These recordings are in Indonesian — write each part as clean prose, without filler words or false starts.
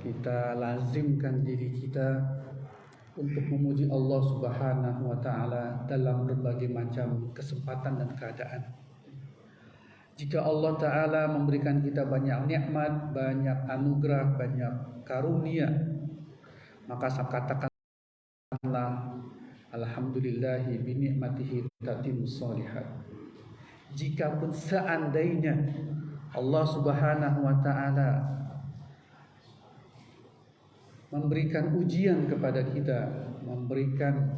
kita lazimkan diri kita untuk memuji Allah Subhanahu wa taala dalam berbagai macam kesempatan dan keadaan. Jika Allah taala memberikan kita banyak nikmat, banyak anugerah, banyak karunia, maka katakanlah alhamdulillahi bi ni'matihi tatimmus shalihat. Jikapun seandainya Allah Subhanahu wa taala memberikan ujian kepada kita, memberikan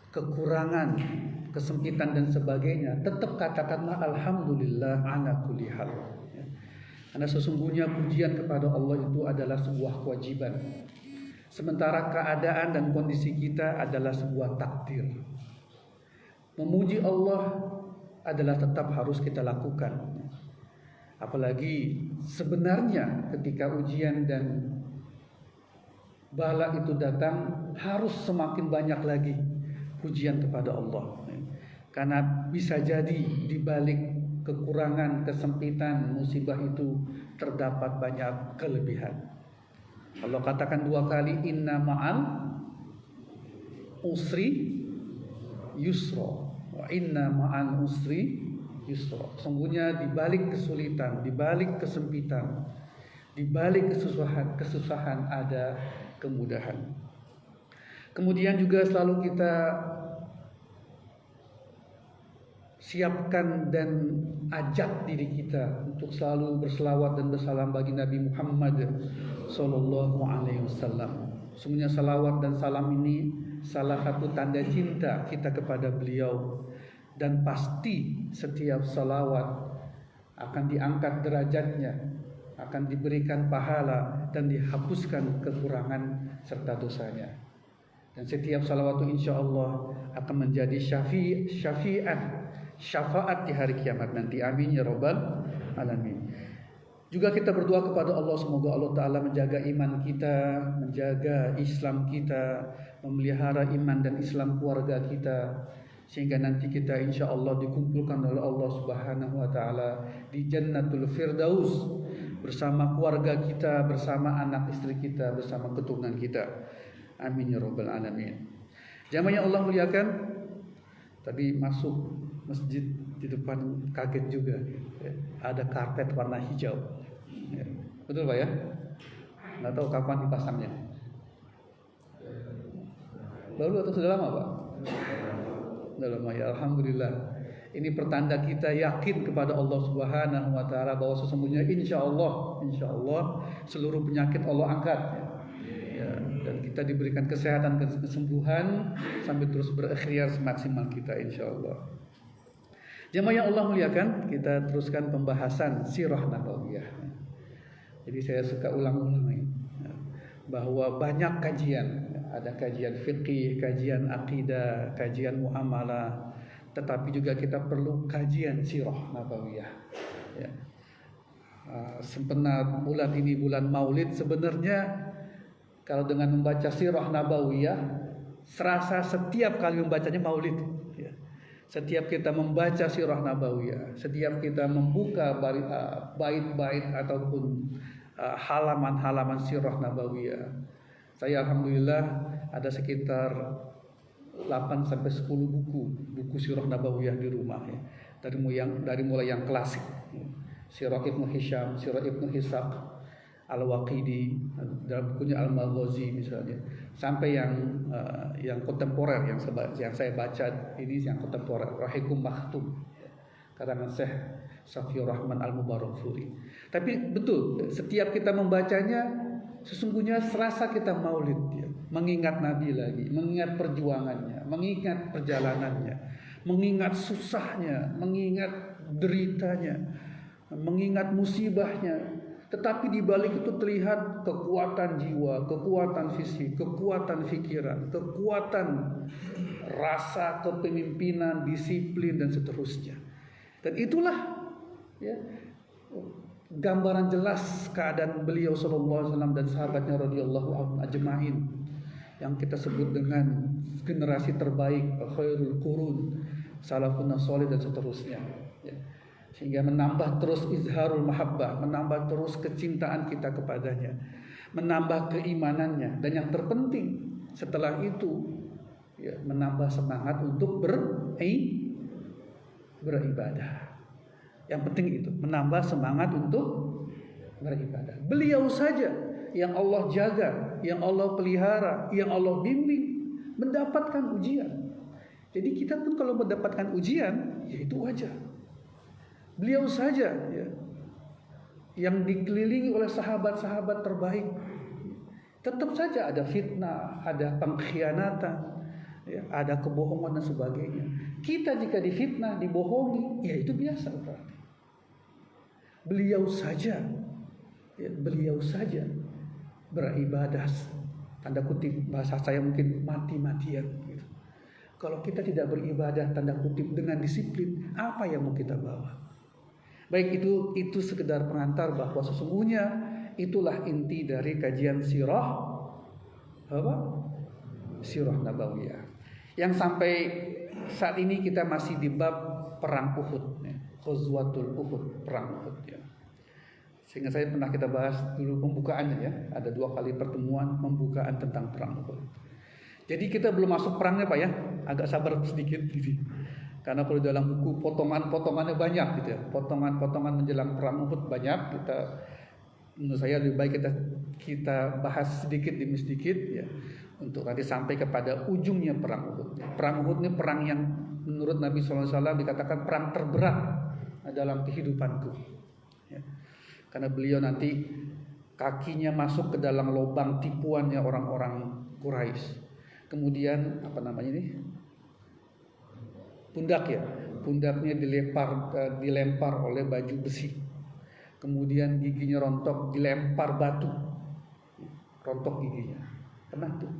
kekurangan, kesempitan dan sebagainya, tetap katakanlah alhamdulillah ala kulli hal. Karena sesungguhnya pujian kepada Allah itu adalah sebuah kewajiban. Sementara keadaan dan kondisi kita adalah sebuah takdir. Memuji Allah adalah tetap harus kita lakukan. Apalagi sebenarnya ketika ujian dan bala itu datang, harus semakin banyak lagi pujian kepada Allah. Karena bisa jadi di balik kekurangan, kesempitan, musibah itu terdapat banyak kelebihan. Allah katakan 2 kali, inna ma'al usri yusra wa inna ma'al usri yusra. Sungguhnya di balik kesulitan, di balik kesempitan, di balik kesusahan ada kemudahan. Kemudian juga selalu kita siapkan dan ajak diri kita untuk selalu berselawat dan bersalam bagi Nabi Muhammad sallallahu alaihi wasallam. Semuanya salawat dan salam ini salah satu tanda cinta kita kepada beliau, dan pasti setiap salawat akan diangkat derajatnya, akan diberikan pahala dan dihapuskan kekurangan serta dosanya. Dan setiap salawat itu insya Allah akan menjadi syafaat di hari kiamat nanti. Amin ya rabbal alamin. Juga kita berdoa kepada Allah, semoga Allah Ta'ala menjaga iman kita, menjaga Islam kita, memelihara iman dan Islam keluarga kita, sehingga nanti kita insya Allah dikumpulkan oleh Allah Subhanahu wa Ta'ala di Jannatul Firdaus bersama keluarga kita, bersama anak istri kita, bersama keturunan kita. Amin ya rabbal alamin. Jamaah yang Allah muliakan, tadi masuk masjid di depan kaget juga, ada karpet warna hijau. Betul Pak ya? Nggak tahu kapan dipasangnya. Baru atau sudah lama Pak? Sudah lama ya, alhamdulillah. Ini pertanda kita yakin kepada Allah Subhanahu wa Ta'ala bahwa sesungguhnya insya Allah seluruh penyakit Allah angkat. Ya, dan kita diberikan kesehatan dan kesembuhan sambil terus berikhtiar semaksimal kita insya Allah. Jemaah yang Allah muliakan, kita teruskan pembahasan sirah nabawiyah. Jadi saya suka ulang-ulang ini, bahwa banyak kajian, ada kajian fikih, kajian akidah, kajian muamalah, tetapi juga kita perlu kajian sirah nabawiyah. Ya. Sempena bulan ini bulan Maulid, sebenarnya kalau dengan membaca sirah nabawiyah, serasa setiap kali membacanya Maulid. Ya. Setiap kita membaca sirah nabawiyah, setiap kita membuka bait-bait ataupun halaman-halaman sirah nabawiyah, saya alhamdulillah ada sekitar 8 sampai 10 buku sirah nabawiyah di rumah ya. Dari mulai yang klasik, sirah Ibnu Hisham, sirah Ibnu Ishaq Al-Waqidi, dalam bukunya Al-Maghazi misalnya, sampai yang kontemporer yang saya baca ini yang kontemporer, Rahikum Maktum karangan Syekh Safiur Rahman Al-Mubarakfuri. Tapi betul, setiap kita membacanya sesungguhnya serasa kita maulid ya. Mengingat Nabi lagi, mengingat perjuangannya, mengingat perjalanannya, mengingat susahnya, mengingat deritanya, mengingat musibahnya. Tetapi di balik itu terlihat kekuatan jiwa, kekuatan fisik, kekuatan pikiran, kekuatan rasa kepemimpinan, disiplin dan seterusnya. Dan itulah ya, gambaran jelas keadaan beliau sallallahu alaihi wasallam dan sahabatnya radhiyallahu anhum ajmain, yang kita sebut dengan generasi terbaik, khairul qurun, salafun salih dan seterusnya. Ya. sehingga menambah terus izharul mahabbah, menambah terus kecintaan kita kepadanya, menambah keimanannya, dan yang terpenting setelah itu ya, menambah semangat untuk beribadah. Yang penting itu, menambah semangat untuk beribadah. Beliau saja yang Allah jaga, yang Allah pelihara, yang Allah bimbing, mendapatkan ujian. Jadi kita pun kalau mendapatkan ujian, ya itu wajar. Beliau saja ya, yang dikelilingi oleh sahabat-sahabat terbaik, tetap saja ada fitnah, ada pengkhianatan, ya, ada kebohongan dan sebagainya. Kita jika difitnah, dibohongi, ya itu biasa berarti. Beliau saja, ya, beliau saja beribadah, tanda kutip bahasa saya mungkin mati-matian. Gitu. Kalau kita tidak beribadah tanda kutip dengan disiplin, apa yang mau kita bawa? Baik, itu sekedar pengantar bahwa sesungguhnya itulah inti dari kajian sirah Sirah Nabawiyah. Yang sampai saat ini kita masih di bab perang Uhud, Ghazwatul Uhud, perang Uhud ya. Sehingga saya pernah kita bahas dulu pembukaannya ya, ada 2 kali pertemuan pembukaan tentang perang Uhud. Jadi kita belum masuk perangnya Pak ya, agak sabar sedikit gitu. Karena kalau dalam buku potongan-potongannya banyak gitu ya. Potongan-potongan menjelang perang Uhud banyak. Menurut saya lebih baik kita bahas sedikit demi sedikit ya, untuk nanti sampai kepada ujungnya perang Uhud. Perang Uhud ini perang yang menurut Nabi SAW dikatakan perang terberat dalam kehidupanku ya. Karena beliau nanti kakinya masuk ke dalam lubang tipuannya orang-orang Quraisy. Kemudian pundaknya dilempar oleh baju besi. Kemudian giginya rontok, dilempar batu, rontok giginya.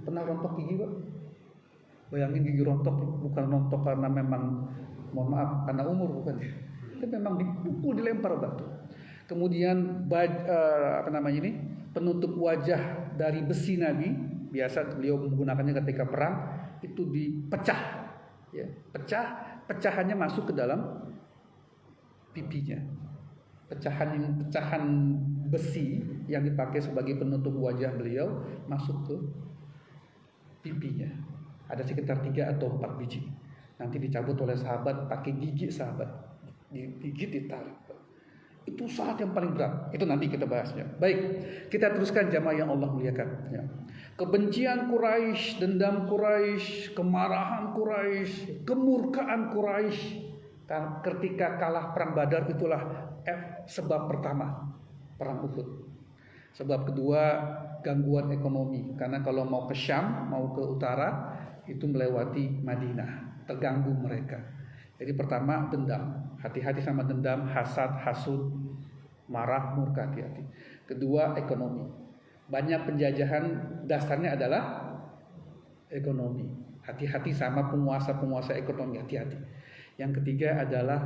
Pernah rontok gigi Pak? Bayangin gigi rontok, bukan rontok karena memang, mohon maaf, karena umur bukan ya. Itu memang dipukul, dilempar batu. Kemudian penutup wajah dari besi Nabi, biasa beliau menggunakannya ketika perang, itu dipecah. Ya, pecahannya masuk ke dalam pipinya. Pecahan besi yang dipakai sebagai penutup wajah beliau masuk ke pipinya. Ada sekitar 3 atau 4 biji. Nanti dicabut oleh sahabat pakai gigi sahabat, digigit, ditarik. Itu saat yang paling berat. Itu nanti kita bahasnya. Baik, kita teruskan jamaah yang Allah muliakan ya. Kebencian Quraisy, dendam Quraisy, kemarahan Quraisy, kemurkaan Quraisy ketika kalah perang Badar, itulah sebab pertama perang Uhud. Sebab kedua, gangguan ekonomi, karena kalau mau ke Syam, mau ke utara, itu melewati Madinah, terganggu mereka. Jadi pertama dendam, hati-hati sama dendam, hasad, hasud, marah, murka, hati-hati. Kedua, ekonomi. Banyak penjajahan dasarnya adalah ekonomi. Hati-hati sama penguasa-penguasa ekonomi, hati-hati. Yang ketiga adalah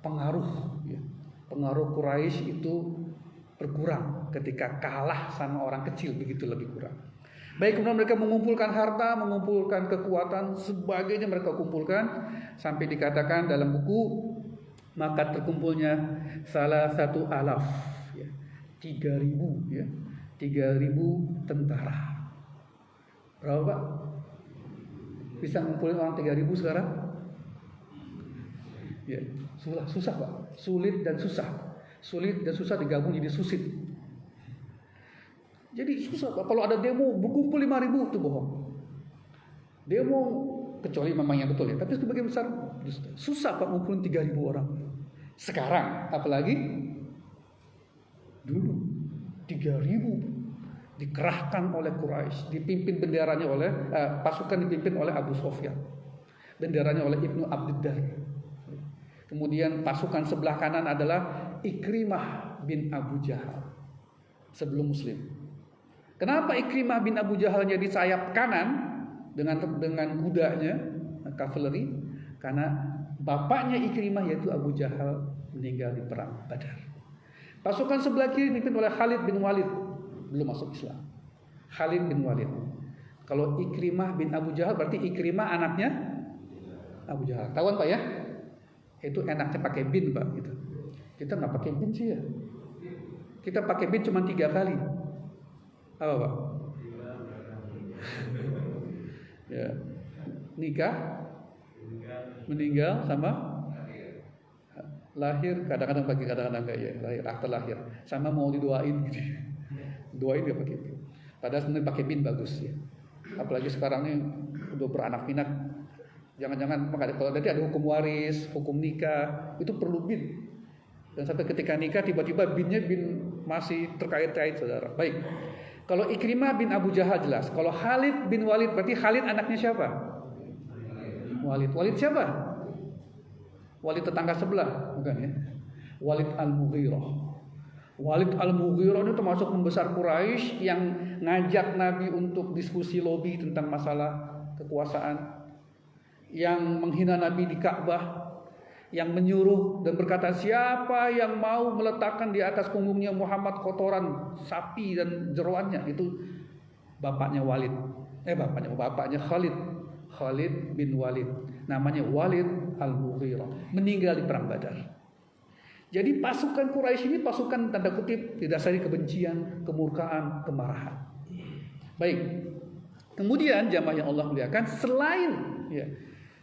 pengaruh ya. Pengaruh Quraisy itu berkurang ketika kalah sama orang kecil, begitu lebih kurang. Baik, kemudian mereka mengumpulkan harta, mengumpulkan kekuatan, sebagainya mereka kumpulkan, sampai dikatakan dalam buku, maka terkumpulnya salah satu alaf ya, 3.000 ya, 3.000 tentara. Berapa Pak? Bisa ngumpulin orang 3.000 sekarang? Ya, susah Pak, sulit dan susah digabung jadi susit. Jadi susah Pak. Kalau ada demo berkumpul 5.000 itu bohong. Demo kecuali memang yang betul ya, tapi sebagian besar susah Pak ngumpulin 3.000 orang. Sekarang apalagi dulu 3.000 dikerahkan oleh Quraisy, dipimpin benderanya oleh pasukan dipimpin oleh Abu Sufyan, benderanya oleh Ibnu Abdiddar. Kemudian pasukan sebelah kanan adalah Ikrimah bin Abu Jahal sebelum Muslim. Kenapa Ikrimah bin Abu Jahalnya di sayap kanan dengan kudanya, kavaleri? Karena bapaknya Ikrimah yaitu Abu Jahal meninggal di perang Badar. Pasukan sebelah kiri dipimpin oleh Khalid bin Walid, belum masuk Islam. Khalid bin Walid. Kalau Ikrimah bin Abu Jahal berarti Ikrimah anaknya Abu Jahal. Tahuan Pak ya? Itu enaknya pakai bin, Pak. Gitu. Kita nggak pakai bin sih ya. Kita pakai bin cuma 3 kali. Apa, Pak? Ya. Nikah, meninggal, sama lahir. Kadang-kadang pakai, kadang-kadang enggak ya. Lahir, akte lahir. Sama mau didoain gitu. Doain dia pakai bin. Padahal sebenarnya pakai bin bagus ya. Apalagi sekarang ini udah beranak pinak. Jangan-jangan kalau nanti ada hukum waris, hukum nikah, itu perlu bin. Dan sampai ketika nikah tiba-tiba binnya bin masih terkait-kait, saudara. Baik. Kalau Ikrimah bin Abu Jahal jelas. Kalau Khalid bin Walid, berarti Khalid anaknya siapa? Walid. Walid siapa? Walid tetangga sebelah, bukan ya? Walid Al-Mughirah. Walid Al-Mughirah ini termasuk pembesar Quraisy yang ngajak Nabi untuk diskusi lobi tentang masalah kekuasaan, yang menghina Nabi di Ka'bah, yang menyuruh dan berkata, siapa yang mau meletakkan di atas punggungnya Muhammad kotoran sapi dan jeroannya, itu bapaknya Walid. Bapaknya Khalid bin Walid. Namanya Walid Al-Mughirah. Meninggal di perang Badar. Jadi pasukan Quraisy ini pasukan tanda kutip didasari kebencian, kemurkaan, kemarahan. Baik. Kemudian jamaah yang Allah muliakan, selain ya,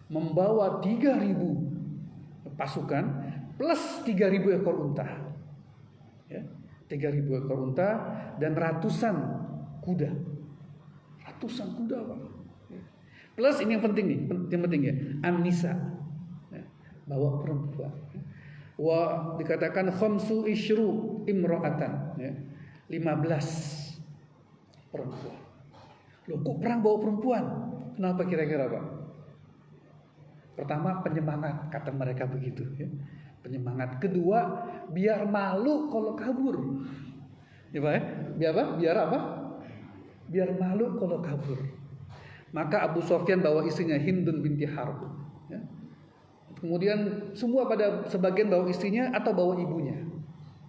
membawa 3.000 pasukan plus 3.000 ekor unta, ya, 3.000 ekor unta dan ratusan kuda, Pak. Plus ini yang penting nih, ya, an-nisa, ya, bawa perempuan. Wa dikatakan khamsu isyru imra'atan, ya, 15 perempuan. Loh, kok perang bawa perempuan? Kenapa kira-kira, Pak? Pertama, penyemangat, kata mereka begitu ya. Penyemangat. Kedua, biar malu kalau kabur. Ya, Pak, ya? Biar apa? Biar malu kalau kabur. Maka Abu Sufyan bawa istrinya Hindun binti Harb. Ya. Kemudian semua pada sebagian bawa istrinya atau bawa ibunya.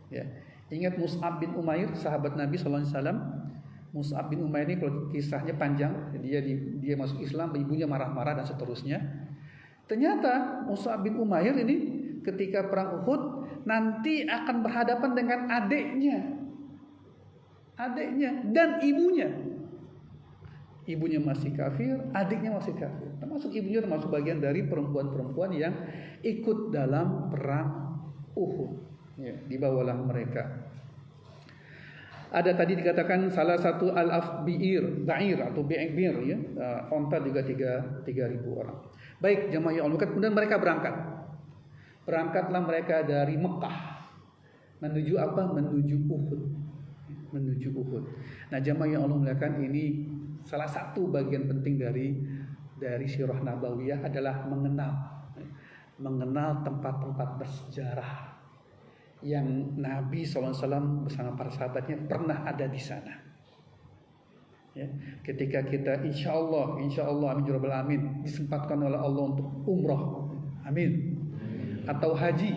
Ya. Ingat Mus'ab bin Umair, sahabat Nabi SAW. Mus'ab bin Umair ini kalau kisahnya panjang. Dia masuk Islam, ibunya marah-marah dan seterusnya. Ternyata Mus'ab bin Umair ini ketika perang Uhud nanti akan berhadapan dengan adiknya dan ibunya. Ibunya masih kafir, adiknya masih kafir. Termasuk ibunya termasuk bagian dari perempuan-perempuan yang ikut dalam perang Uhud. Ya, dibawalah mereka. Ada tadi dikatakan salah satu ba'ir atau bi'ir ya, onta juga 3.000 orang. Baik, jemaah yang Allah, kemudian mereka berangkat. Berangkatlah mereka dari Mekah menuju apa? Menuju Uhud. Nah, jemaah yang Allah muliakan, ini salah satu bagian penting dari sirah nabawiyah adalah mengenal tempat-tempat bersejarah yang Nabi SAW bersama para sahabatnya pernah ada di sana. Ya, ketika kita insya Allah amin ya rabbal alamin disempatkan oleh Allah untuk umrah, amin, atau haji,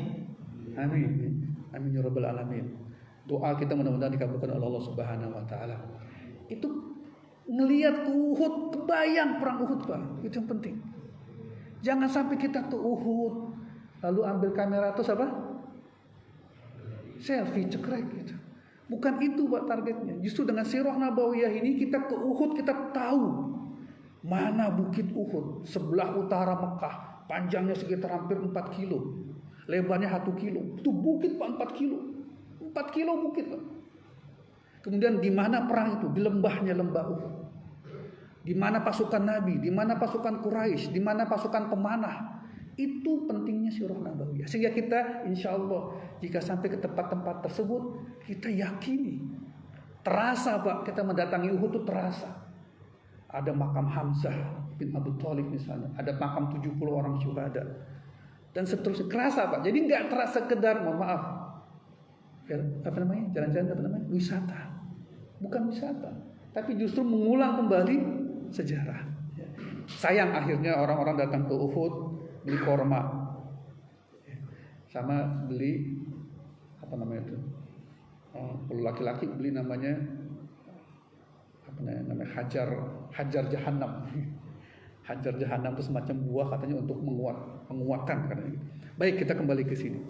amin ya rabbal alamin. Doa kita mudah-mudahan dikabulkan oleh Allah Subhanahu wa taala. Itu ngelihat ke Uhud, kebayang perang Uhud, Pak. Itu yang penting. Jangan sampai kita ke Uhud lalu ambil kamera terus apa? Selfie cekrek gitu. Bukan itu Pak targetnya. Justru dengan sirah nabawiyah ini kita ke Uhud, kita tahu mana bukit Uhud, sebelah utara Mekah, panjangnya sekitar hampir 4 kilo, lebarnya 1 kilo. Itu bukit Pak, 4 kilo. 4 kilo bukit Pak. Kemudian di mana perang itu? Di lembahnya lembah Uhud. Di mana pasukan Nabi, di mana pasukan Quraisy, di mana pasukan pemanah. Itu pentingnya sirah nabawiyah. Sehingga kita insya Allah jika sampai ke tempat-tempat tersebut, kita yakini, terasa Pak, kita mendatangi Uhud itu terasa. Ada makam Hamzah bin Abu Thalib misalnya, ada makam 70 orang syuhada dan seterusnya. Kerasa Pak. Jadi nggak terasa sekedar, mohon maaf, jalan-jalan wisata. Bukan wisata, tapi justru mengulang kembali sejarah. Sayang akhirnya orang-orang datang ke Uhud beli korma, sama beli apa namanya itu, kalau laki-laki beli namanya hajar jahanam. Hajar jahanam itu semacam buah katanya untuk menguatkan katanya. Baik, kita kembali ke sini.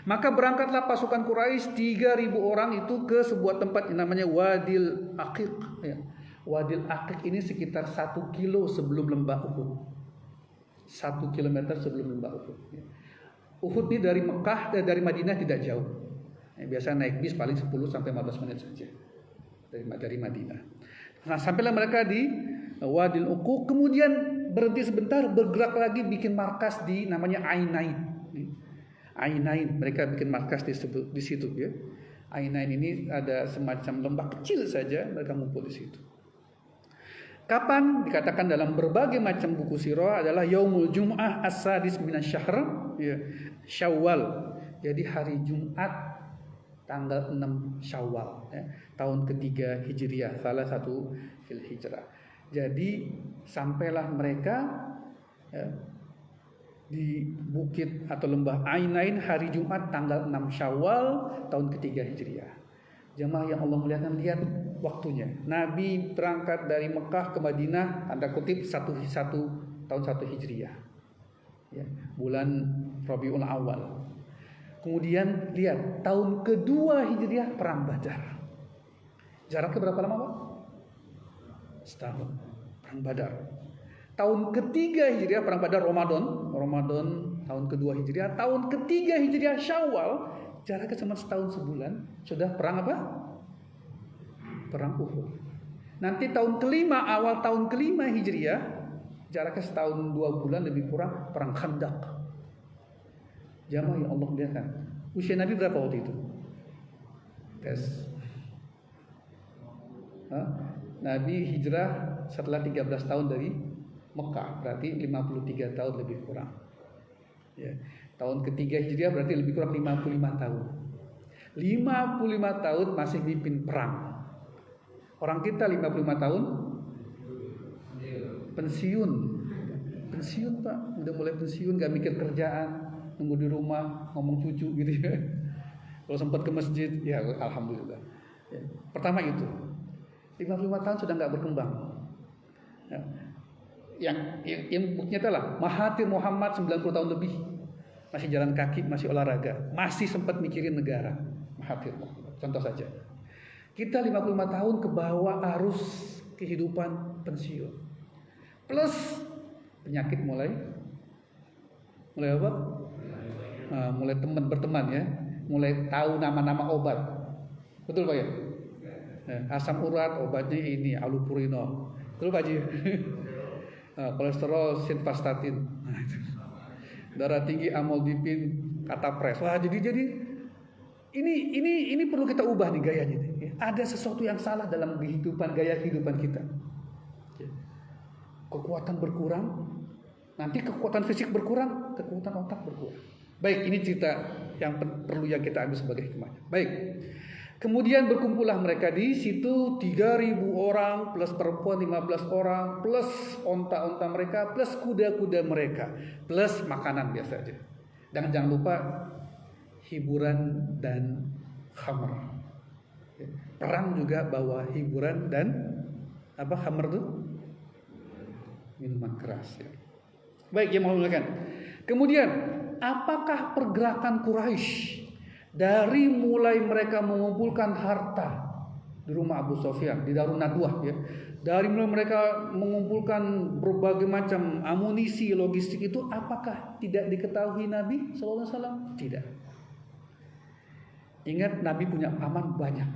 Maka berangkatlah pasukan Quraisy 3.000 orang itu ke sebuah tempat yang namanya Wadil Aqiq. Ya. Wadil Aqiq ini sekitar 1 kilo sebelum lembah Uhud. 1 kilometer sebelum lembah Uhud. Ya. Uhud ini dari Mekah, dari Madinah tidak jauh. Ya, biasa naik bis paling 10 sampai 15 menit saja dari Madinah. Nah, sampailah mereka di Wadil Uquq, kemudian berhenti sebentar, bergerak lagi bikin markas di namanya Ainain. Ainain, mereka bikin markas di situ ya. Ainain ini ada semacam lembah kecil saja, mereka ngumpul di situ. Kapan? Dikatakan dalam berbagai macam buku sirah adalah Yaumul Jum'ah As-Sadis Minasyahr, ya, Syawal. Jadi hari Jumat tanggal 6 Syawal, ya, tahun ketiga Hijriah, salah satu fil Hijrah. Jadi sampailah mereka, ya, di bukit atau lembah Ainain hari Jumat tanggal 6 Syawal tahun ketiga Hijriah. Jemaah yang Allah muliakan, lihat waktunya. Nabi berangkat dari Mekah ke Madinah tanda kutip tahun 1 Hijriah. Ya, bulan Rabiul Awal. Kemudian lihat tahun kedua Hijriah perang Badar. Jaraknya berapa lama, Pak? Setahun. Perang Badar. Tahun ketiga Hijriah perang Badar Ramadan tahun kedua Hijriah, tahun ketiga Hijriah Syawal, jaraknya cuma setahun sebulan sudah perang apa? Perang Uhud. Nanti tahun kelima, awal tahun kelima Hijriah, jaraknya setahun 2 bulan lebih kurang, perang Khandaq. Jamaah yang Allah muliakan, usia Nabi berapa waktu itu? Tes. Nabi hijrah setelah 13 tahun dari Mekah, berarti 53 tahun lebih kurang. Ya. Tahun ketiga Hijriah berarti lebih kurang 55 tahun. 55 tahun masih mimpin perang. Orang kita 55 tahun pensiun. Pensiun, Pak. Udah mulai pensiun, gak mikir kerjaan, nunggu di rumah, ngomong cucu gitu ya. Kalau sempat ke masjid, ya alhamdulillah. Ya. Pertama itu 55 tahun sudah gak berkembang. Ya. Yang buktinya adalah Mahathir Muhammad 90 tahun lebih masih jalan kaki, masih olahraga, masih sempat mikirin negara. Mahathir Muhammad, contoh saja. Kita 55 tahun ke bawah arus kehidupan pensiun, plus penyakit mulai apa? Mulai berteman ya, mulai tahu nama-nama obat. Betul Pak ya? Asam urat obatnya ini allopurinol. Betul Pak Ji? Kolesterol simvastatin, darah tinggi amlodipin, katapres. Wah, jadi ini perlu kita ubah nih gayanya. Ada sesuatu yang salah dalam gaya kehidupan kita. Kekuatan berkurang, nanti kekuatan fisik berkurang, kekuatan otak berkurang. Baik, ini cerita yang perlu yang kita ambil sebagai hikmahnya. Baik. Kemudian berkumpullah mereka di situ 3.000 orang plus perempuan 15 orang plus onta-onta mereka plus kuda-kuda mereka plus makanan biasa aja. Dan jangan lupa hiburan dan khamr. Perang juga bawa hiburan dan apa khamr itu? Minuman keras ya. Baik, yang mengulangan. Kemudian apakah pergerakan Quraisy dari mulai mereka mengumpulkan harta di rumah Abu Sufyan, di Darun Nadwah ya. Dari mulai mereka mengumpulkan berbagai macam amunisi logistik itu, apakah tidak diketahui Nabi SAW? Tidak. Ingat, Nabi punya paman banyak.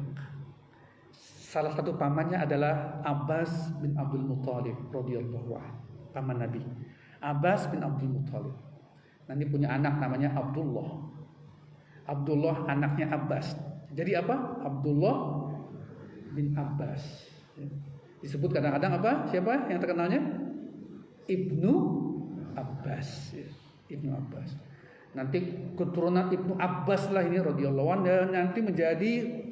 Salah satu pamannya adalah Abbas bin Abdul Muthalib radhiyallahu anhu, paman Nabi. Abbas bin Abdul Muthalib. Nanti punya anak namanya Abdullah. Abdullah anaknya Abbas. Jadi apa? Abdullah bin Abbas. Disebut kadang-kadang apa? Siapa yang terkenalnya? Ibnu Abbas. Ibnu Abbas. Nanti keturunan Ibnu Abbas lah ini radhiyallahu anhu, dan nanti menjadi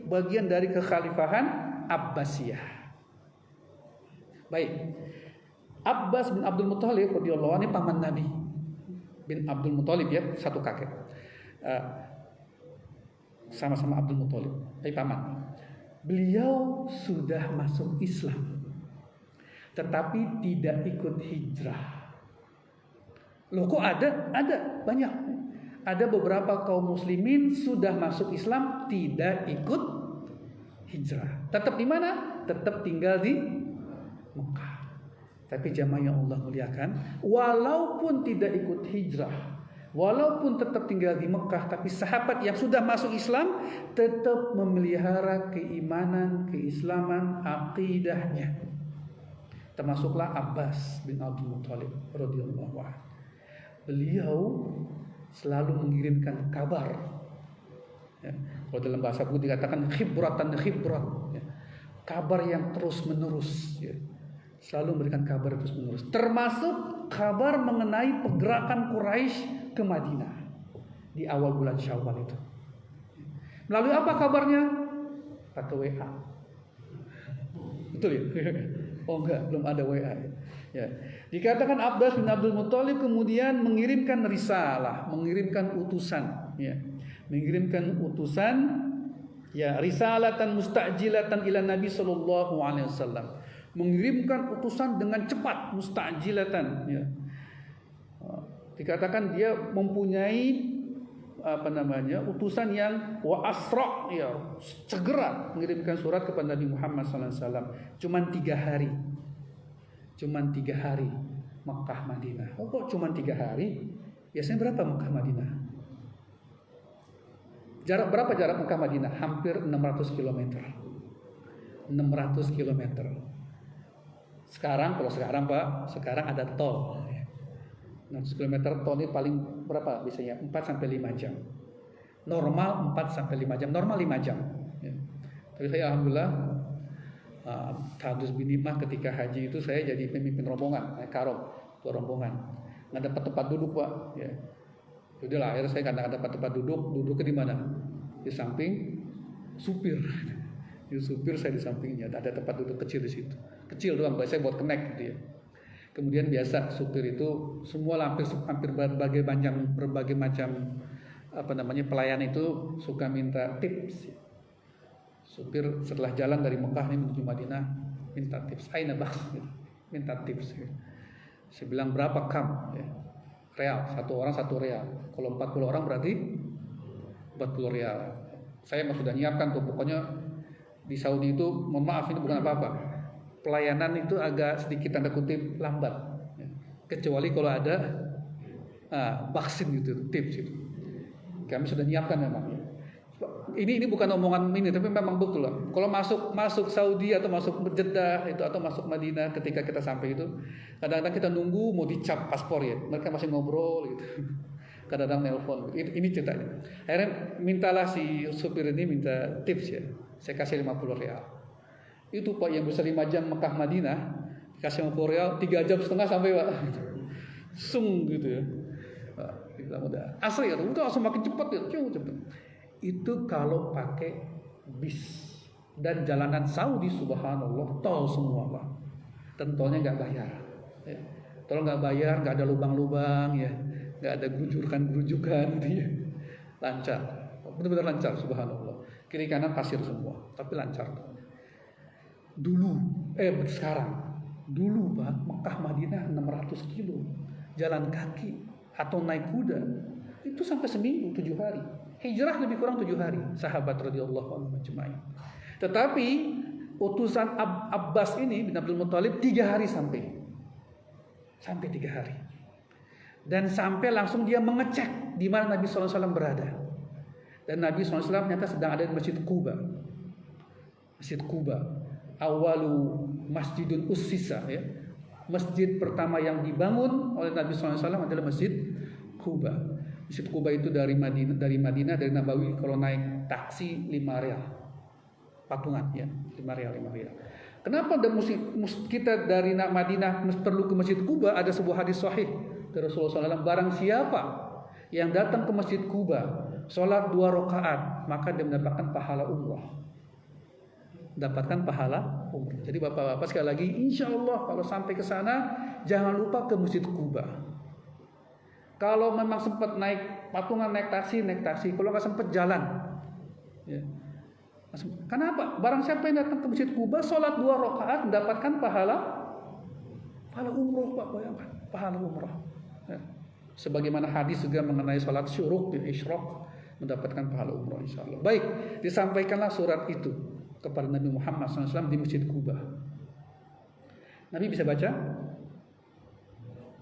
bagian dari kekhalifahan Abbasiyah. Baik. Abbas bin Abdul Muthalib radhiyallahu anhu paman Nabi. Bin Abdul Muthalib ya, satu kakek. Sama-sama Abdul Muthalib, paman. Beliau sudah masuk Islam, tetapi tidak ikut hijrah. Loh kok ada? Ada, banyak. ada beberapa kaum muslimin sudah masuk Islam tidak ikut hijrah. Tetap di mana? Tetap tinggal di Mekah. Tapi jamaah yang Allah muliakan, walaupun tidak ikut hijrah, walaupun tetap tinggal di Mekah, tapi sahabat yang sudah masuk Islam tetap memelihara keimanan, keislaman, akidahnya. Termasuklah Abbas bin Abdul Muthalib radhiyallahu anhu. Beliau selalu mengirimkan kabar. Ya, kalau dalam bahasa buku dikatakan khibratan khibrat. Ya, kabar yang terus menerus. Ya, selalu memberikan kabar terus menerus. Termasuk kabar mengenai pergerakan Quraisy ke Madinah di awal bulan Syawal itu. Melalui apa kabarnya? Pakai WA. Betul ya? Oh enggak, belum ada WA. Ya. Dikatakan Abbas bin Abdul Muthalib kemudian mengirimkan risalah, mengirimkan utusan, ya. Mengirimkan utusan, ya, risalatan mustajilatan ila Nabi sallallahu alaihi wasallam. Mengirimkan utusan dengan cepat, mustajilatan, ya. Dikatakan dia mempunyai utusan yang wa asra, ya, segera mengirimkan surat kepada Nabi Muhammad SAW. Cuman 3 hari, Mekah Madinah. Oh kok cuman 3 hari? Biasanya berapa Mekah Madinah? Berapa jarak Mekah Madinah? Hampir 600 km. 600 km. Sekarang Pak, sekarang ada tol. 600 km tol ini paling berapa biasanya? 4-5 jam. Normal 4-5 jam. Normal 5 jam. Ya. Tapi saya alhamdulillah tahadus binimah ketika haji itu saya jadi pemimpin rombongan, karom, ketua rombongan. Nggak dapat tempat duduk Pak. Ya. Udahlah, akhirnya saya nggak dapat tempat duduk. Duduknya di mana? Di samping supir. Di supir saya di sampingnya. Ada tempat duduk kecil di situ. Kecil doang, saya buat connect gitu ya. Kemudian biasa supir itu semua hampir berbagai macam pelayan itu suka minta tips. Supir setelah jalan dari Mekah ini menuju Madinah minta tips. Aina bah, gitu. Minta tips. Gitu. Saya bilang berapa kam? Ya. Real, 1 orang 1 real. Kalau 40 orang berarti 40 real. Saya sudah nyiapkan tuh, pokoknya di Saudi itu, mohon maaf ini bukan apa-apa. Pelayanan itu agak sedikit tanda kutip lambat, ya. Kecuali kalau ada vaksin gitu, tips itu. Kami sudah nyiapkan memang. Ini bukan omongan ini, tapi memang betul lah. Kalau masuk Saudi atau masuk Jeddah itu atau masuk Madinah, ketika kita sampai itu, kadang-kadang kita nunggu mau dicap paspor ya, mereka masih ngobrol gitu. Kadang-kadang nelpon. Ini ceritanya. Akhirnya mintalah si supir ini minta tips ya. Saya kasih 50 real. Itu Pak yang bisa 5 jam Mekah Madinah kasih 50 real 3,5 jam sampai Pak. Sung gitu ya. Udah asli ya, udah langsung makin cepat ya, cepet. Itu kalau pakai bis dan jalanan Saudi subhanallah tol semua Pak. Dan tolnya nggak bayar. Ya. Tol nggak bayar, nggak ada lubang-lubang ya, nggak ada gerujukan gitu ya. Lancar, benar-benar lancar subhanallah. Kiri kanan pasir semua, tapi lancar. Dulu Pak, Mekah Madinah 600 kilo jalan kaki atau naik kuda itu sampai seminggu 7 hari. Hijrah lebih kurang 7 hari. Sahabat radhiyallahu anhum ajma'in. Tetapi utusan Abbas ini bin Abdul Muthalib 3 hari sampai 3 hari. Dan sampai langsung dia mengecek di mana Nabi SAW berada. Dan Nabi SAW ternyata sedang ada di Masjid Quba. Masjid Quba, awalu masjidun ussisa ya. Masjid pertama yang dibangun oleh Nabi SAW adalah Masjid Quba. Masjid Quba itu dari Madinah dari Nabawi kalau naik taksi 5 rial. Patungan ya, 5 rial. Kenapa kita dari Madinah perlu ke Masjid Quba? Ada sebuah hadis sahih dari Rasulullah SAW. Barang siapa yang datang ke Masjid Quba, sholat 2 rakaat, maka dia mendapatkan pahala umrah. Jadi bapak-bapak sekali lagi, insya Allah kalau sampai ke sana jangan lupa ke Masjid Quba. Kalau memang sempat naik patungan, naik taksi. Kalau nggak sempat jalan, ya. Kenapa? Barang siapa yang datang ke Masjid Quba, sholat 2 rakaat mendapatkan pahala umroh Pak, bayangkan pahala umroh. Ya. Sebagaimana hadis juga mengenai salat syuruk dan isyraq mendapatkan pahala umroh insyaallah. Baik, disampaikanlah surat itu kepada Nabi Muhammad SAW di Masjid Quba. Nabi bisa baca?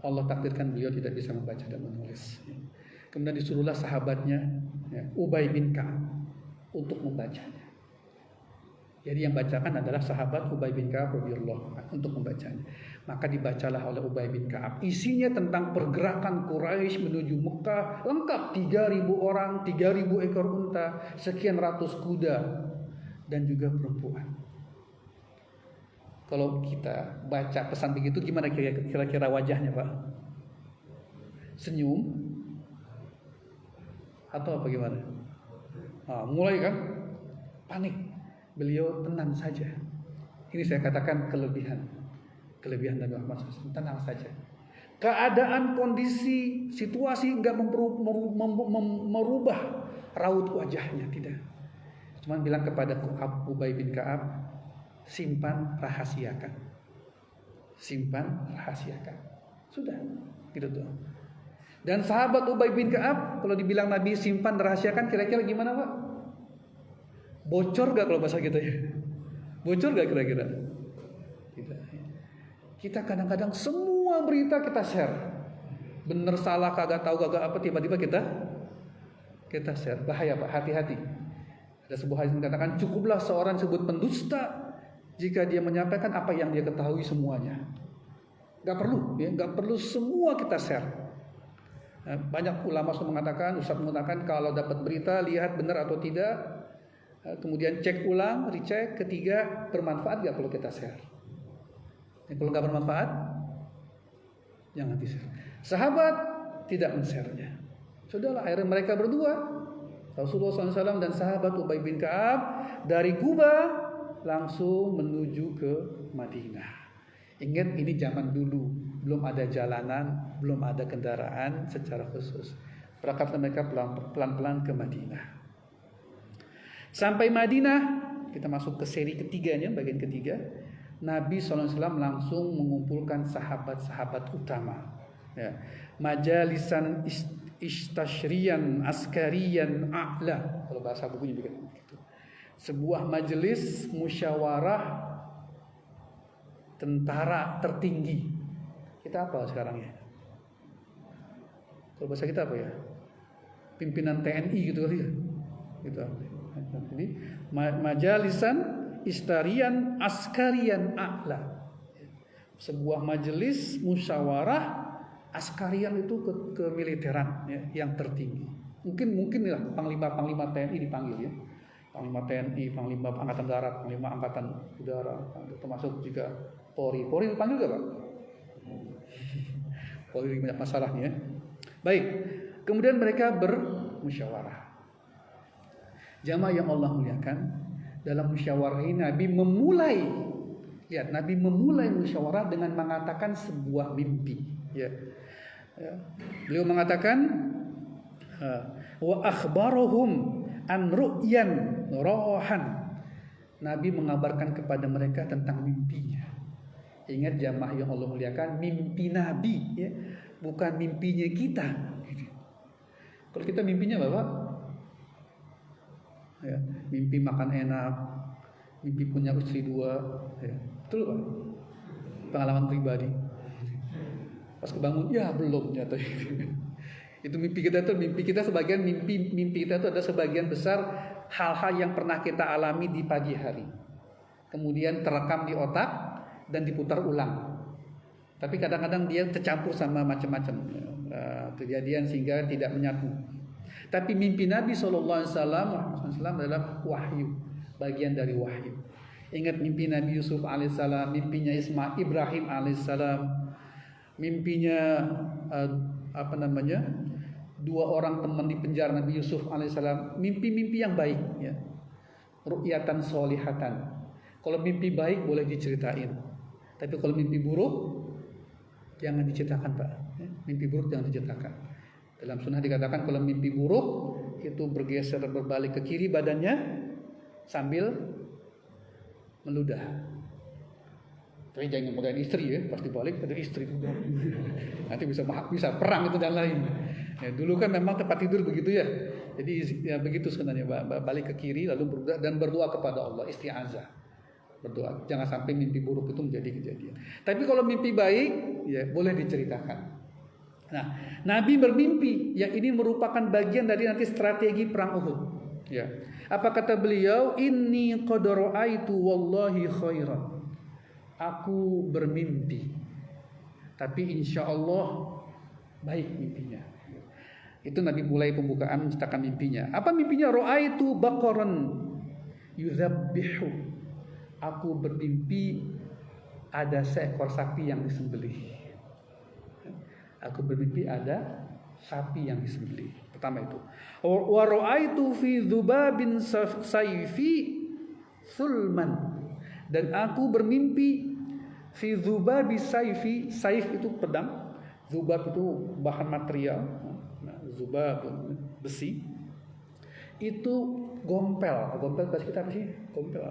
Allah takdirkan beliau tidak bisa membaca dan menulis. Kemudian disuruhlah sahabatnya, Ubay bin Ka'ab, untuk membacanya. Jadi yang bacakan adalah sahabat Ubay bin Ka'ab radhiyallahu anhu untuk membacanya. Maka dibacalah oleh Ubay bin Ka'ab. Isinya tentang pergerakan Quraisy menuju Mekah, lengkap 3.000 orang, 3.000 ekor unta, sekian ratus kuda dan juga perempuan. Kalau kita baca pesan begitu gimana kira-kira wajahnya, Pak? Senyum atau apa gimana? Mulai kan panik. Beliau tenang saja. Ini saya katakan kelebihan Nabi Muhammad SAW. Tenang saja. Keadaan, kondisi, situasi enggak merubah raut wajahnya, tidak. Cuma bilang kepada Ubay bin Ka'ab, simpan rahasiakan. Sudah, gitu tuh. Dan sahabat Ubay bin Ka'ab, kalau dibilang Nabi simpan rahasiakan, kira-kira gimana, Pak? Bocor gak kalau bahasa kita ya? Bocor gak kira-kira? Kita kadang-kadang semua berita kita share. Bener salah kagak tahu kagak apa, tiba-tiba kita share. Bahaya, Pak, hati-hati. Ada sebuah hadis mengatakan cukuplah seorang sebut pendusta jika dia menyampaikan apa yang dia ketahui semuanya. Gak perlu semua kita share. Banyak ulama Ustaz mengatakan kalau dapat berita lihat benar atau tidak. Kemudian cek ulang, recheck. Ketiga, bermanfaat gak kalau kita share? Kalau gak bermanfaat, jangan di-share. Sahabat tidak men-share-nya. Sudahlah, akhirnya mereka berdua, Rasulullah SAW dan sahabat Ubay bin Ka'ab, dari Kuba langsung menuju ke Madinah. Ingat, ini zaman dulu, belum ada jalanan, belum ada kendaraan secara khusus. Berangkat mereka pelan-pelan ke Madinah. Sampai Madinah, kita masuk ke seri ketiganya, bagian ketiga. Nabi SAW langsung mengumpulkan sahabat-sahabat utama. Ya. Majalisan istashriyan askariyan a'la. Kalau bahasa bukunya begitu. Sebuah majelis musyawarah tentara tertinggi. Kita apa sekarang ya? Kalau bahasa kita apa ya? Pimpinan TNI gitu kali ya? Gitu. Jadi majalisan istarian askarian a'la. Sebuah majelis musyawarah askarian itu kemiliteran ya, yang tertinggi. Mungkin lah panglima TNI dipanggil ya. Panglima TNI, Panglima Angkatan Darat, Panglima Angkatan Udara, termasuk juga Polri dipanggil gak, Pak? Polri banyak masalahnya. Baik, kemudian mereka bermusyawarah. Jamaah yang Allah muliakan, dalam musyawarah ini Nabi memulai musyawarah dengan mengatakan sebuah mimpi. Ya. Beliau mengatakan, wa akhbaruhum an ru'yan rohan. Nabi mengabarkan kepada mereka tentang mimpinya. Ingat jamaah yang Allah muliakan, mimpi Nabi, ya, bukan mimpinya kita. Kalau kita mimpinya Bapak, ya, mimpi makan enak, mimpi punya istri 2, ya. Betul Pak? Pengalaman pribadi. Pas kebangun, ya belum nyata. Itu mimpi kita sebagian mimpi kita itu ada sebagian besar hal-hal yang pernah kita alami di pagi hari. Kemudian terekam di otak dan diputar ulang. Tapi kadang-kadang dia tercampur sama macam-macam kejadian sehingga tidak menyatu. Tapi mimpi Nabi SAW adalah wahyu, bagian dari wahyu. Ingat mimpi Nabi Yusuf alaihissalam, mimpinya Ibrahim alaihissalam, mimpinya dua orang teman di penjara Nabi Yusuf alaihissalam, mimpi-mimpi yang baik, ya. Ru'yatan solihatan. Kalau mimpi baik boleh diceritain, tapi kalau mimpi buruk jangan diceritakan, Pak. Mimpi buruk jangan diceritakan. Dalam sunnah dikatakan kalau mimpi buruk itu bergeser berbalik ke kiri badannya sambil meludah. Tapi jangan kemudian istri ya, pasti balik ada istri itu. Nanti bisa perang itu dan lain. Ya, dulu kan memang tempat tidur begitu ya. Jadi ya begitu sebenarnya, balik ke kiri lalu berdoa kepada Allah, isti'azah. Berdoa, jangan sampai mimpi buruk itu menjadi kejadian. Tapi kalau mimpi baik, ya boleh diceritakan. Nah, Nabi bermimpi, yang ini merupakan bagian dari nanti strategi perang Uhud. Ya, apa kata beliau? Inni qad ra'aitu wallahi khairan. Aku bermimpi, tapi insya Allah baik mimpinya. Itu Nabi mulai pembukaan menceritakan mimpinya. Apa mimpinya? Ra'aitu baqaran yuzabbihu. Aku bermimpi ada seekor sapi yang disembelih. Aku bermimpi ada sapi yang disembelih. Pertama itu. Wa ra'aitu fi dzubabin sayfi sulman. Dan aku bermimpi fi dzubabi sayfi. Saif itu pedang, dzubab itu bahan material. Zubab besi. Itu gompel. Gompel bahasa kita apa sih? Gompel.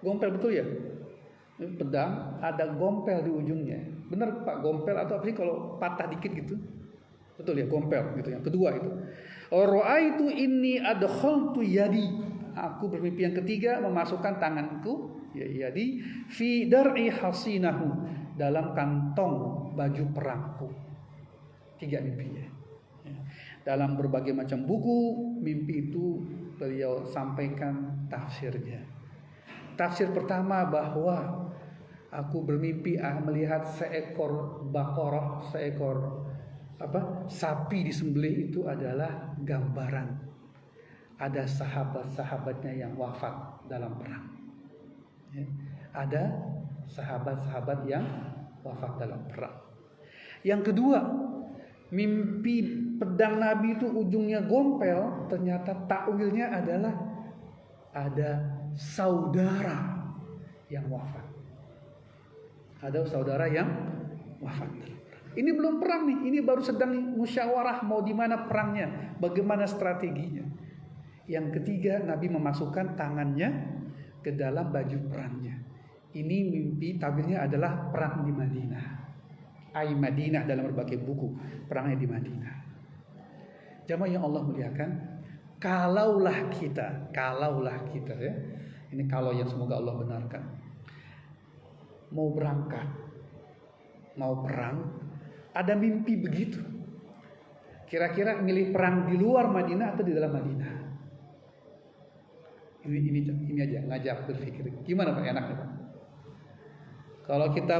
Gompel betul ya? Pedang ada gompel di ujungnya. Benar Pak, gompel atau apa sih kalau patah dikit gitu? Betul ya, gompel gitu. Yang kedua itu. Ra'aitu inni adkhaltu yadi. Aku bermimpi yang ketiga memasukkan tanganku, ya yadi, fi dar'i hasinahu, dalam kantong baju perangku. 3 mimpinya. Dalam berbagai macam buku mimpi itu beliau sampaikan tafsirnya. Tafsir pertama bahwa aku bermimpi melihat seekor baqarah, seekor sapi disembelih, itu adalah gambaran ada sahabat-sahabatnya yang wafat dalam perang. Ya. Ada sahabat-sahabat yang wafat dalam perang. Yang kedua, mimpi pedang Nabi itu ujungnya gompel, ternyata takwilnya adalah ada saudara yang wafat. Ada saudara yang wafat. Ini belum perang nih, ini baru sedang musyawarah mau di mana perangnya, bagaimana strateginya. Yang ketiga, Nabi memasukkan tangannya ke dalam baju perangnya. Ini mimpi tabirnya adalah perang di Madinah. Madinah dalam berbagai buku, perangnya di Madinah. Jamaah yang Allah muliakan, kalaulah kita ya, ini kalau yang semoga Allah benarkan, mau berangkat, mau perang, ada mimpi begitu. Kira-kira milih perang di luar Madinah atau di dalam Madinah? Ini aja ngajak berpikir. Gimana Pak enaknya Pak? Kalau kita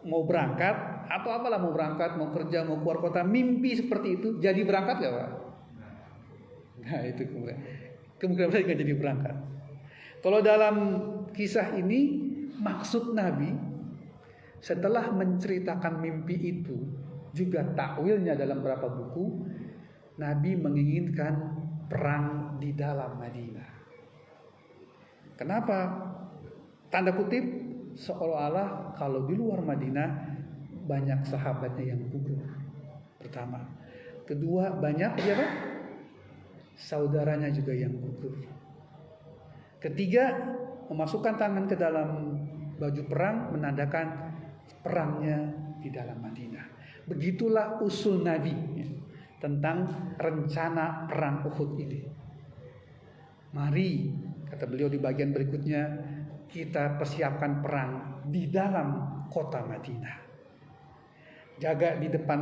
mau berangkat atau apalah, mau berangkat, mau kerja, mau keluar kota, mimpi seperti itu, jadi berangkat gak Pak? Nah itu kemungkinan besar gak jadi berangkat. Kalau dalam kisah ini, maksud Nabi setelah menceritakan mimpi itu, juga takwilnya dalam beberapa buku, Nabi menginginkan perang di dalam Madinah. Kenapa? Tanda kutip, seolah-olah kalau di luar Madinah banyak sahabatnya yang gugur. Pertama. Kedua, banyak saudaranya juga yang gugur. Ketiga, memasukkan tangan ke dalam baju perang menandakan perangnya di dalam Madinah. Begitulah usul Nabi tentang rencana perang Uhud ini. Mari, kata beliau di bagian berikutnya, kita persiapkan perang di dalam kota Madinah. Jaga di depan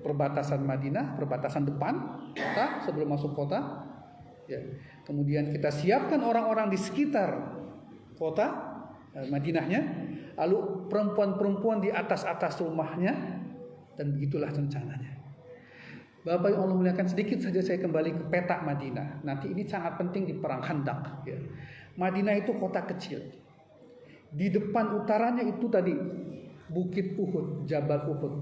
perbatasan Madinah, perbatasan depan kota sebelum masuk kota. Ya. Kemudian kita siapkan orang-orang di sekitar kota Madinahnya, lalu perempuan-perempuan di atas-atas rumahnya, dan begitulah rencananya. Bapak yang Allah muliakan, sedikit saja saya kembali ke peta Madinah. Nanti ini sangat penting di perang Khandaq. Ya. Madinah itu kota kecil. Di depan utaranya itu tadi Bukit Uhud, Jabal Uhud.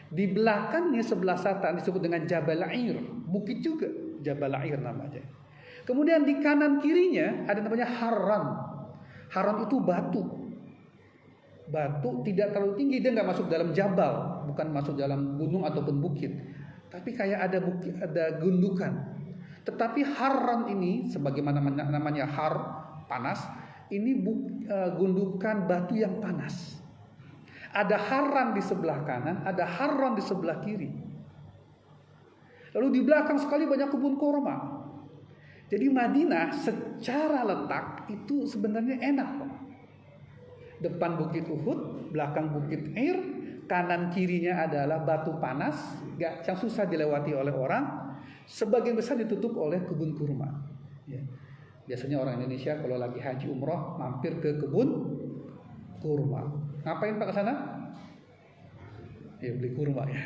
Di belakangnya sebelah selatan disebut dengan Jabal Air, bukit juga, Jabal Air namanya. Kemudian di kanan kirinya ada namanya Harran. Harran itu batu. Batu tidak terlalu tinggi, dia nggak masuk dalam jabal, bukan masuk dalam gunung ataupun bukit. Tapi kayak ada bukit, ada gundukan. Tetapi Harran ini, sebagaimana namanya har, panas, ini gundukan batu yang panas. Ada Harran di sebelah kanan, ada Harran di sebelah kiri. Lalu di belakang sekali banyak kebun kurma. Jadi Madinah secara letak itu sebenarnya enak, Pak. Depan Bukit Uhud, belakang Bukit Air, kanan kirinya adalah batu panas, yang susah dilewati oleh orang. Sebagian besar ditutup oleh kebun kurma. Ya. Biasanya orang Indonesia kalau lagi haji umroh mampir ke kebun kurma. Ngapain Pak ke sana? Ya beli kurma ya.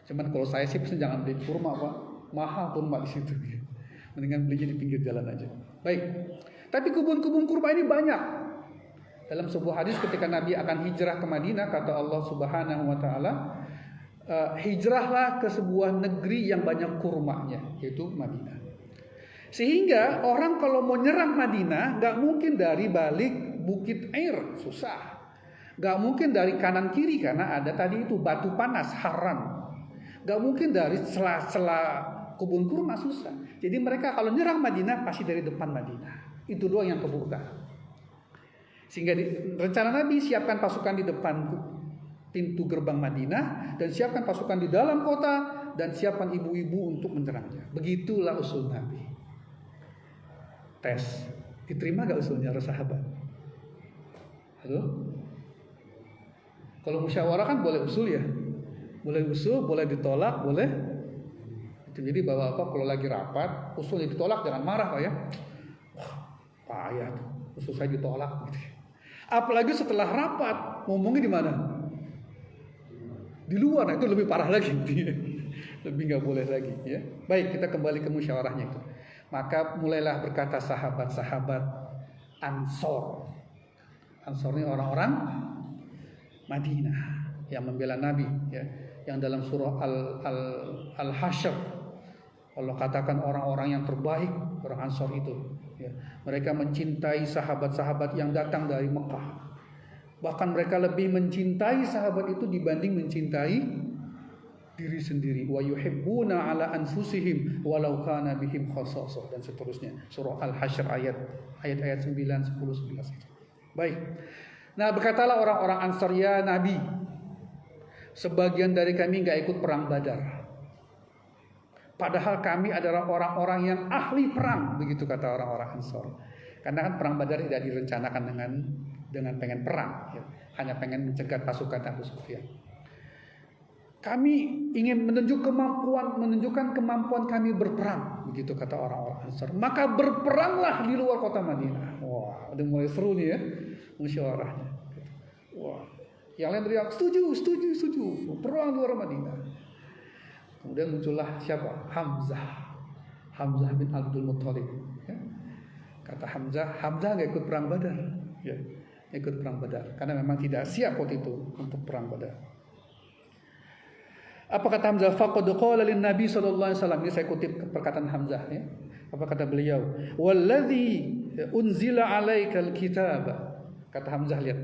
Cuman kalau saya sih pesen jangan beli kurma Pak, mahal kurma di situ. Mendingan belinya di pinggir jalan aja. Baik. Tapi kebun-kebun kurma ini banyak. Dalam sebuah hadis ketika Nabi akan hijrah ke Madinah, kata Allah Subhanahu wa taala, hijrahlah ke sebuah negeri yang banyak kurmanya, yaitu Madinah. Sehingga orang kalau mau nyerang Madinah nggak mungkin dari balik Bukit Air, susah. Nggak mungkin dari kanan kiri karena ada tadi itu batu panas Harran. Nggak mungkin dari sela-sela kebun kurma, susah. Jadi mereka kalau nyerang Madinah pasti dari depan Madinah. Itu doang yang kebuka. Sehingga rencana Nabi siapkan pasukan di depan pintu gerbang Madinah dan siapkan pasukan di dalam kota dan siapkan ibu-ibu untuk menyerangnya. Begitulah usul Nabi. Tes, diterima gak usulnya sahabat? Halo? Kalau musyawarah kan boleh usul ya, boleh usul, boleh ditolak, boleh. Jadi bapak-bapak kalau lagi rapat usul ditolak jangan marah Pak ya. Wah, payah tuh, usul saya ditolak. Gitu. Apalagi setelah rapat ngomongnya di mana? Di luar, nah itu lebih parah lagi. Lebih nggak boleh lagi ya. Baik, kita kembali ke musyawarahnya itu. Maka mulailah berkata sahabat-sahabat Ansor. Ansor ini orang-orang Madinah yang membela Nabi ya. Yang dalam surah Al-Hasyr Allah katakan orang-orang yang terbaik orang Ansor itu ya. Mereka mencintai sahabat-sahabat yang datang dari Mekah. Bahkan mereka lebih mencintai sahabat itu dibanding mencintai diri sendiri. Wa yuhibbuna ala anfusihim walau kana bihim khassasah dan seterusnya. Surah Al-Hasyr ayat-ayat 9, 10, 11 itu. Baik. Nah, berkatalah orang-orang Ansar, ya Nabi, sebagian dari kami enggak ikut perang Badar. Padahal kami adalah orang-orang yang ahli perang, begitu kata orang-orang Ansar. Karena kan perang Badar tidak direncanakan dengan pengen perang, ya. Hanya pengen mencegat pasukan Abu Sufyan. Kami ingin menunjukkan kemampuan kami berperang, begitu kata orang-orang Ansar. Maka berperanglah di luar kota Madinah. Wah, udah mulai seru nih ya musyawarahnya. Wah, yang lain teriak setuju, perang luar Madinah. Kemudian muncullah siapa? Hamzah bin Abdul Muthalib. Ya. Kata Hamzah nggak ikut perang Badar. Ya, ikut perang Badar karena memang tidak siap waktu itu untuk perang Badar. Apa kata Hamzah? Faqad qala lin Nabi sallallahu alaihi wasallam. Ini saya kutip perkataan Hamzah ya. Apa kata beliau? Wallazi unzila alaikal kitab. Kata Hamzah, lihat.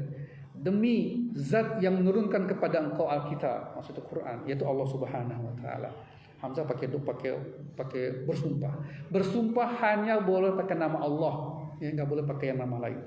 Demi zat yang menurunkan kepada engkau Alkitab, maksudnya Quran, yaitu Allah Subhanahu wa taala. Hamzah pakai bersumpah. Bersumpah hanya boleh pakai nama Allah, ya enggak boleh pakai nama lain.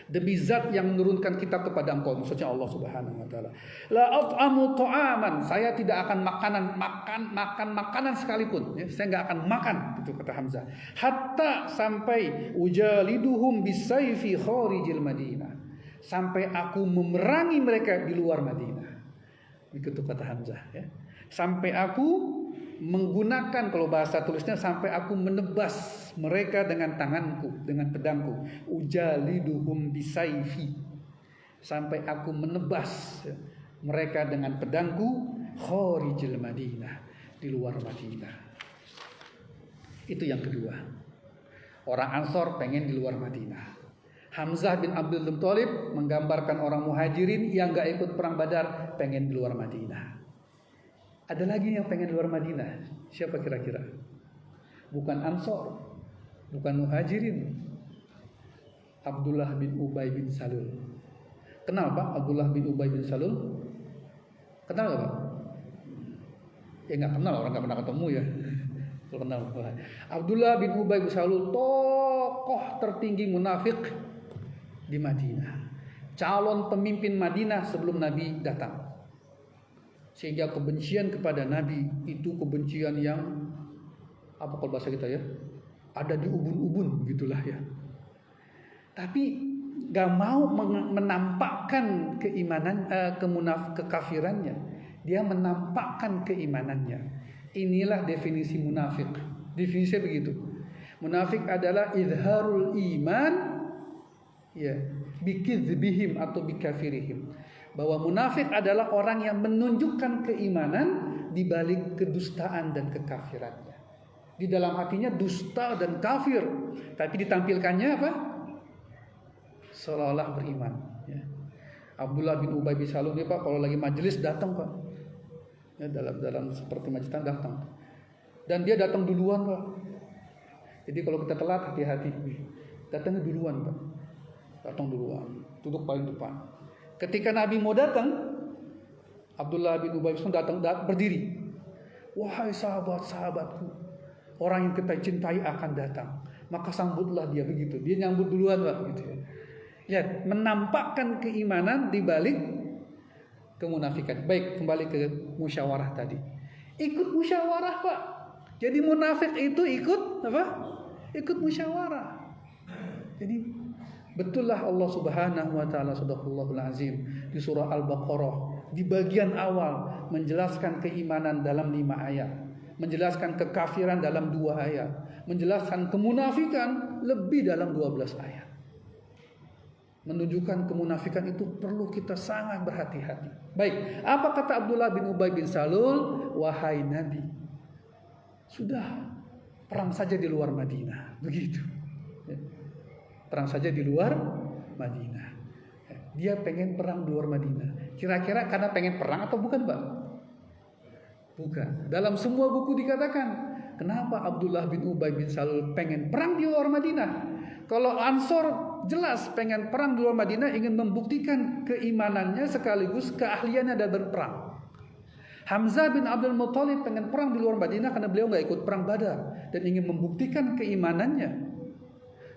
Demi zat yang menurunkan kitab kepada engkau, maksudnya Allah Subhanahu wa taala. La at'amu ta'aman, saya tidak akan makan makanan sekalipun, ya. Saya enggak akan makan, itu kata Hamzah. Hatta sampai ujaliduhum bisayfi kharijil Madinah. Sampai aku memerangi mereka di luar Madinah. Begitu kata Hamzah ya. Sampai aku menggunakan, kalau bahasa tulisnya, sampai aku menebas mereka dengan tanganku, dengan pedangku. Ujaliduhum bisayfi. Sampai aku menebas mereka dengan pedangku kharijil Madinah, di luar Madinah. Itu yang kedua. Orang Ansor pengen di luar Madinah. Hamzah bin Abdul Muthalib menggambarkan orang Muhajirin yang gak ikut perang Badar pengen di luar Madinah. Ada lagi yang pengen di luar Madinah. Siapa kira-kira? Bukan Ansor, bukan Muhajirin. Abdullah bin Ubay bin Salul. Kenal Pak Abdullah bin Ubay bin Salul? Kenal gak Pak? Ya gak kenal, orang gak pernah ketemu ya. Abdullah bin Ubay bin Salul, tokoh tertinggi munafik di Madinah, calon pemimpin Madinah sebelum Nabi datang. Sehingga kebencian kepada Nabi itu kebencian yang apa kalau bahasa kita ya, ada di ubun-ubun begitulah ya. Tapi gak mau menampakkan keimanan, kekafirannya. Dia menampakkan keimanannya. Inilah definisi munafik. Definisinya begitu. Munafik adalah izharul iman ya bikizbihim atau bikafirihim. Bahwa munafik adalah orang yang menunjukkan keimanan di balik kedustaan dan kekafirannya. Di dalam hatinya dusta dan kafir, tapi ditampilkannya apa? Seolah-olah beriman ya. Abdullah bin Ubay bin Salul ini Pak, kalau lagi majelis datang Pak ya, dalam seperti majelis datang, dan dia datang duluan Pak. Jadi kalau kita telat hati-hati, datangnya duluan Pak, datang duluan, duduk paling depan. Ketika Nabi mau datang, Abdullah bin Ubay bin Salul datang berdiri. Wahai sahabat-sahabatku, orang yang kita cintai akan datang, maka sambutlah dia. Begitu, dia nyambut duluan Pak gitu ya. Ya, menampakkan keimanan di balik kemunafikan. Baik, kembali ke musyawarah tadi. Ikut musyawarah, Pak. Jadi munafik itu ikut apa? Ikut musyawarah. Jadi betullah Allah Subhanahu wa taala sadaqallahul azim di surah Al-Baqarah di bagian awal menjelaskan keimanan dalam 5 ayat, menjelaskan kekafiran dalam 2 ayat, menjelaskan kemunafikan lebih dalam 12 ayat. Menunjukkan kemunafikan itu perlu kita sangat berhati-hati. Baik, apa kata Abdullah bin Ubay bin Salul? Wahai Nabi, sudah perang saja di luar Madinah. Begitu. Perang saja di luar Madinah. Dia pengen perang di luar Madinah. Kira-kira karena pengen perang atau bukan, Pak? Bukan. Dalam semua buku dikatakan, kenapa Abdullah bin Ubay bin Salul pengen perang di luar Madinah? Kalau Ansor jelas pengen perang di luar Madinah, ingin membuktikan keimanannya sekaligus keahliannya dalam berperang. Hamzah bin Abdul Muthalib pengen perang di luar Madinah karena beliau nggak ikut perang Badar dan ingin membuktikan keimanannya.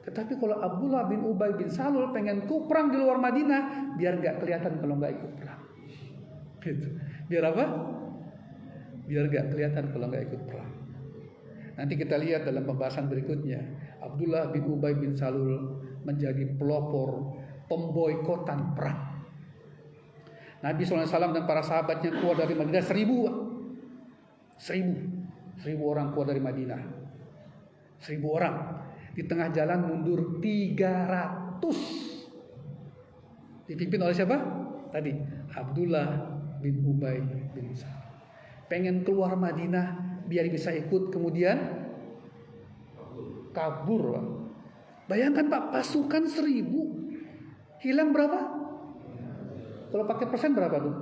Tetapi kalau Abdullah bin Ubay bin Salul pengen perang di luar Madinah, biar nggak kelihatan kalau nggak ikut perang. Gitu. Biar apa? Biar nggak kelihatan kalau nggak ikut perang. Nanti kita lihat dalam pembahasan berikutnya, Abdullah bin Ubay bin Salul menjadi pelopor pemboikotan perang. Nabi SAW dan para sahabatnya keluar dari Madinah 1000 orang keluar dari Madinah. 1000 orang. Di tengah jalan mundur 300. Dipimpin oleh siapa? Tadi Abdullah bin Ubay bin Salul. Pengen keluar Madinah biar bisa ikut, kemudian kabur. Bayangkan Pak, pasukan 1000 hilang berapa? Kalau pakai persen berapa tuh?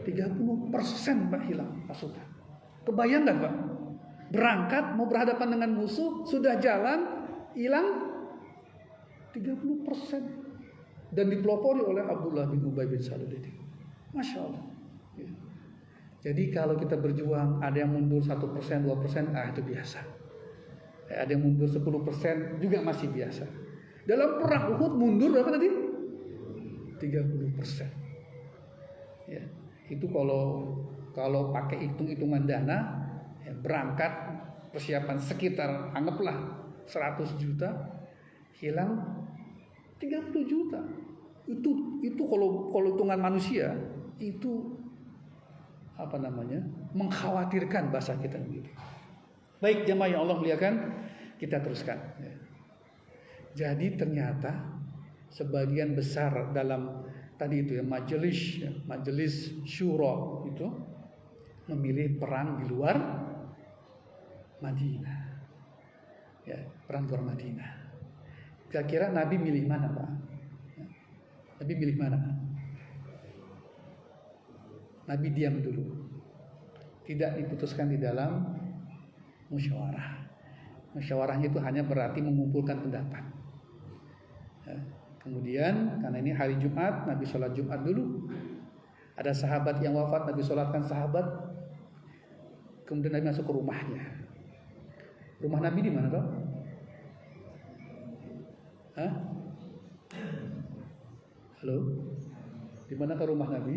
30% Pak hilang pasukan. Kebayangkan Pak? Berangkat mau berhadapan dengan musuh, sudah jalan hilang 30% dan dipelopori oleh Abdullah bin Ubay bin Salul ini. Masya Allah. Jadi kalau kita berjuang, ada yang mundur 1%, 2%, itu biasa. Ada yang mundur 10% juga masih biasa. Dalam perang Uhud mundur berapa tadi? 30%. Ya, itu kalau pakai hitung-hitungan dana, ya, berangkat persiapan sekitar anggaplah 100 juta, hilang 30 juta. Itu kalau hitungan manusia itu mengkhawatirkan bahasa kita begitu. Baik jemaah yang Allah muliakan, kita teruskan. Jadi ternyata sebagian besar dalam tadi itu ya majelis syura itu memilih perang di luar Madinah. Ya, perang di luar Madinah. Kira-kira Nabi milih mana, Pak? Nabi milih mana? Nabi diam dulu. Tidak diputuskan di dalam musyawarah. Musyawarahnya itu hanya berarti mengumpulkan pendapat. Ya. Kemudian karena ini hari Jumat, Nabi sholat Jumat dulu. Ada sahabat yang wafat, Nabi sholatkan sahabat. Kemudian Nabi masuk ke rumahnya. Rumah Nabi di mana, Pak? Hah? Halo? Di mana ke rumah Nabi?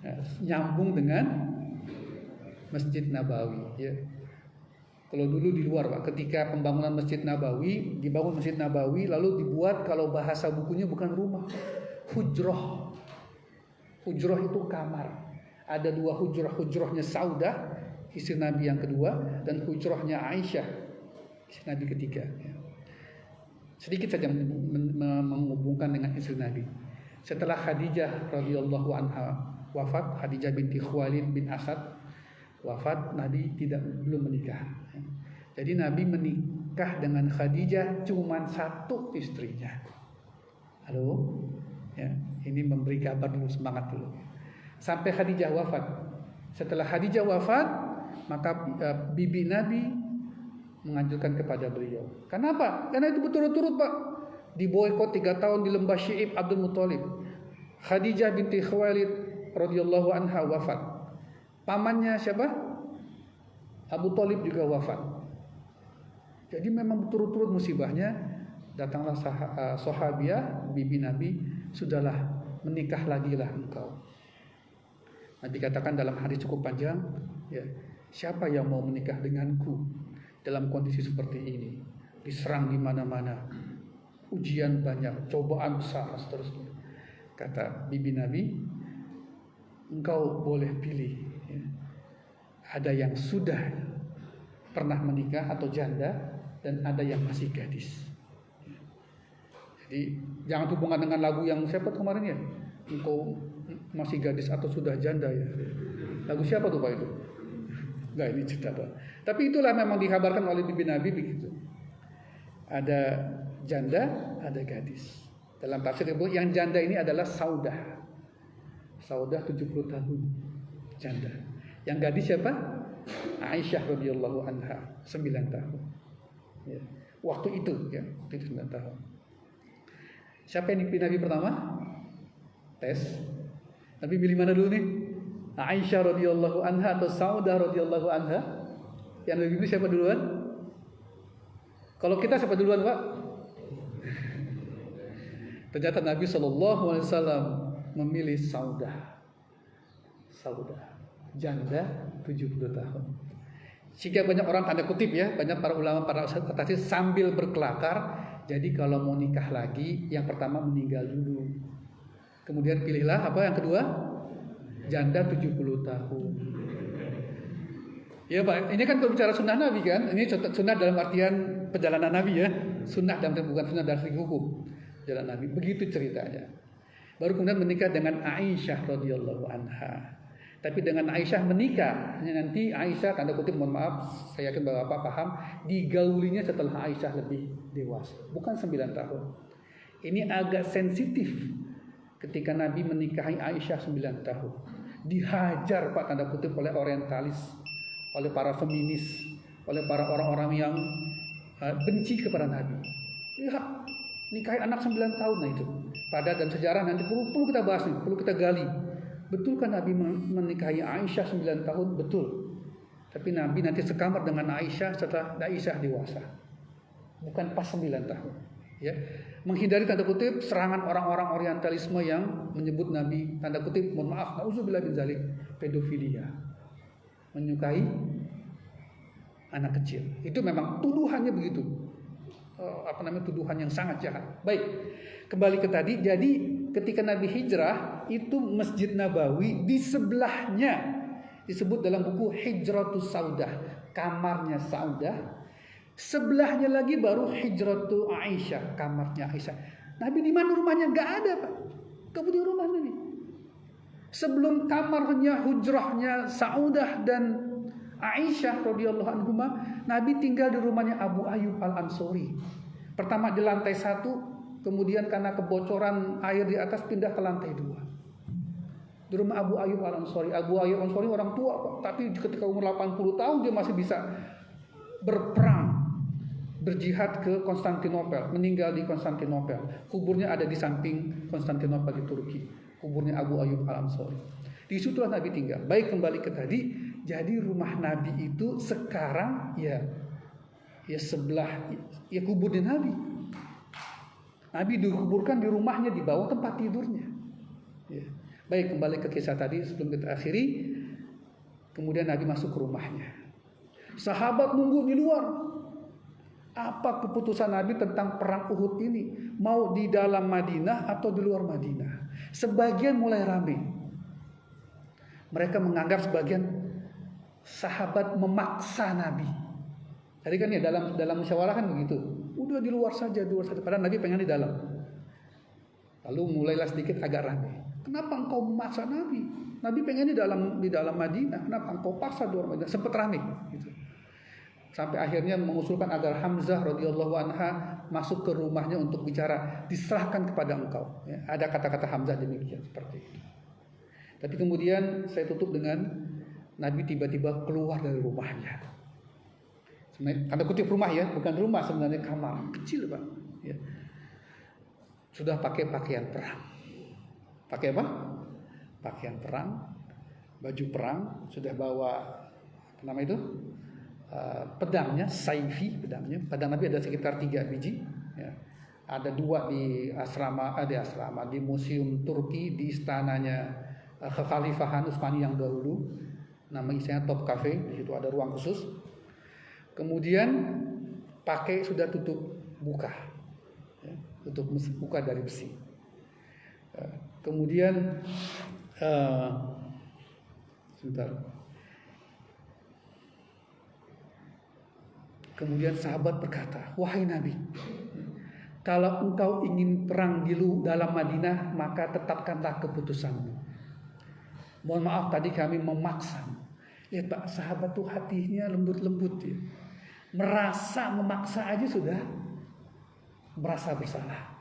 Nah, nyambung dengan Masjid Nabawi, ya. Kalau dulu di luar, Pak, ketika pembangunan Masjid Nabawi, dibangun Masjid Nabawi lalu dibuat, kalau bahasa bukunya bukan rumah, hujroh. Hujroh itu kamar. Ada dua hujroh, hujrohnya Saudah, istri Nabi yang kedua, dan hujrohnya Aisyah, istri Nabi ketiga. Sedikit saja menghubungkan dengan istri Nabi. Setelah Khadijah radhiyallahu anha wafat, Khadijah binti Khuwailid bin Asad wafat, Nabi belum menikah. Jadi Nabi menikah dengan Khadijah cuma satu istrinya. Halo, ya, ini memberi kabar dulu, semangat dulu. Sampai Khadijah wafat. Setelah Khadijah wafat, maka bibi Nabi mengajukan kepada beliau. Kenapa? Karena itu berturut-turut, Pak. Diboikot 3 tahun di lembah Syi'ib Abdul Muthalib. Khadijah binti Khuwailid radhiyallahu anha wafat. Pamannya siapa? Abu Thalib juga wafat. Jadi memang berturut-turut musibahnya. Datanglah sahabiah, bibi Nabi, sudahlah, menikah lagi lah engkau. Nabi katakan dalam hadis cukup panjang, ya, siapa yang mau menikah denganku dalam kondisi seperti ini, diserang di mana-mana, ujian banyak, cobaan besar, seterusnya. Kata bibi Nabi, engkau boleh pilih, ya. Ada yang sudah pernah menikah atau janda, dan ada yang masih gadis. Jadi jangan hubungan dengan lagu yang siapa kemarin, ya, engkau masih gadis atau sudah janda, ya. Lagu siapa tuh, Pak, itu? Enggak, ini cerita, Pak. Tapi itulah memang dikabarkan oleh bibi Nabi begitu. Ada janda, ada gadis. Dalam tafsir itu yang janda ini adalah Saudah. Saudah 70 tahun janda. Yang gadis siapa? Aisyah radhiyallahu anha 9 tahun. Ya. Waktu itu, ya, 9 tahun. Siapa yang dipilih Nabi pertama? Tes. Nabi pilih mana dulu nih? Aisyah radhiyallahu anha atau Saudah radhiyallahu anha? Yang lebih pilih siapa duluan? Kalau kita siapa duluan, Pak? Ternyata Nabi SAW memilih Saudah. Saudah, janda 70 tahun. Sehingga banyak orang, tanda kutip, ya, banyak para ulama, para tafsir sambil berkelakar. Jadi kalau mau nikah lagi, yang pertama meninggal dulu. Kemudian pilihlah apa yang kedua? Janda 70 tahun. Ya, Pak, ini kan berbicara sunnah Nabi, kan? Ini sunnah dalam artian perjalanan Nabi, ya. Sunnah dalam artian bukan sunnah dari hukum. Jalan Nabi, begitu ceritanya. Baru kemudian menikah dengan Aisyah radhiyallahu anha. Tapi dengan Aisyah menikah, nanti Aisyah, tanda kutip, mohon maaf, saya yakin Bapak paham, digaulinya setelah Aisyah lebih dewasa, bukan 9 tahun. Ini agak sensitif ketika Nabi menikahi Aisyah 9 tahun. Dihajar, Pak, tanda kutip, oleh orientalis, oleh para feminis, oleh para orang-orang yang benci kepada Nabi. Lihat, nikahi anak 9 tahun, nah itu. Pada dan sejarah nanti perlu kita bahas nih, perlu kita gali. Betulkah Nabi menikahi Aisyah 9 tahun? Betul. Tapi Nabi nanti sekamar dengan Aisyah setelah Aisyah dewasa. Bukan pas 9 tahun. Ya. Menghindari, tanda kutip, serangan orang-orang orientalisme yang menyebut Nabi, tanda kutip, mohon maaf, nauzubillah min dzalik, pedofilia. Menyukai anak kecil. Itu memang tuduhannya begitu. Tuduhan yang sangat jahat. Baik. Kembali ke tadi, jadi ketika Nabi hijrah, itu Masjid Nabawi di sebelahnya disebut dalam buku Hijratus Saudah, kamarnya Saudah. Sebelahnya lagi baru Hijratu Aisyah, kamarnya Aisyah. Nabi di mana rumahnya? Enggak ada, Pak. Kamu di rumah Nabi. Sebelum kamarnya, hujrahnya Saudah dan Aisyah radhiyallahu anhuma, Nabi tinggal di rumahnya Abu Ayyub Al-Ansori. Pertama di lantai 1, kemudian karena kebocoran air di atas pindah ke lantai 2. Di rumah Abu Ayyub Al-Ansori. Abu Ayyub Al-Ansori orang tua, Pak, tapi ketika umur 80 tahun dia masih bisa berperang, berjihad ke Konstantinopel, meninggal di Konstantinopel. Kuburnya ada di samping Konstantinopel di Turki. Kuburnya Abu Ayyub Al-Ansori. Di situlah Nabi tinggal. Baik, kembali ke tadi. Jadi rumah Nabi itu sekarang ya sebelah ya kuburnya Nabi. Nabi dikuburkan di rumahnya di bawah tempat tidurnya. Ya. Baik, kembali ke kisah tadi sebelum kita akhiri. Kemudian Nabi masuk ke rumahnya. Sahabat nunggu di luar. Apa keputusan Nabi tentang perang Uhud ini? Mau di dalam Madinah atau di luar Madinah? Sebagian mulai ramai. Mereka menganggap sebagian sahabat memaksa Nabi. Tadi kan ya dalam musyawarah kan begitu. Udah di luar saja. Padahal Nabi pengen di dalam. Lalu mulailah sedikit agak ramai. Kenapa engkau memaksa Nabi? Nabi pengen di dalam Madinah. Kenapa engkau paksa di luar Madinah? Sempat ramai. Gitu. Sampai akhirnya mengusulkan agar Hamzah radhiyallahu anha masuk ke rumahnya untuk bicara, diserahkan kepada engkau. Ya, ada kata-kata Hamzah demikian seperti itu. Tapi kemudian saya tutup dengan Nabi tiba-tiba keluar dari rumahnya. Tanda kutip rumah ya, bukan rumah sebenarnya, kamar kecil Pak. Ya. Sudah pakai pakaian perang. Pakai apa? Pakaian perang, baju perang, sudah bawa apa nama itu? Pedangnya, saifi pedangnya. Pedang Nabi ada sekitar 3 biji. Ya. Ada 2 di asrama, di museum Turki, di istananya Kekhalifahan Utsmani yang dahulu. Nama istilahnya Top Cafe. Di situ ada ruang khusus. Kemudian pakai sudah tutup muka, ya, tutup muka dari besi. Kemudian sebentar. Kemudian sahabat berkata, wahai Nabi, kalau engkau ingin perang di dalam Madinah, maka tetapkanlah keputusanmu. Mohon maaf tadi kami memaksa. Lihat Pak, sahabat tuh hatinya lembut-lembut ya. Merasa memaksa aja sudah merasa bersalah.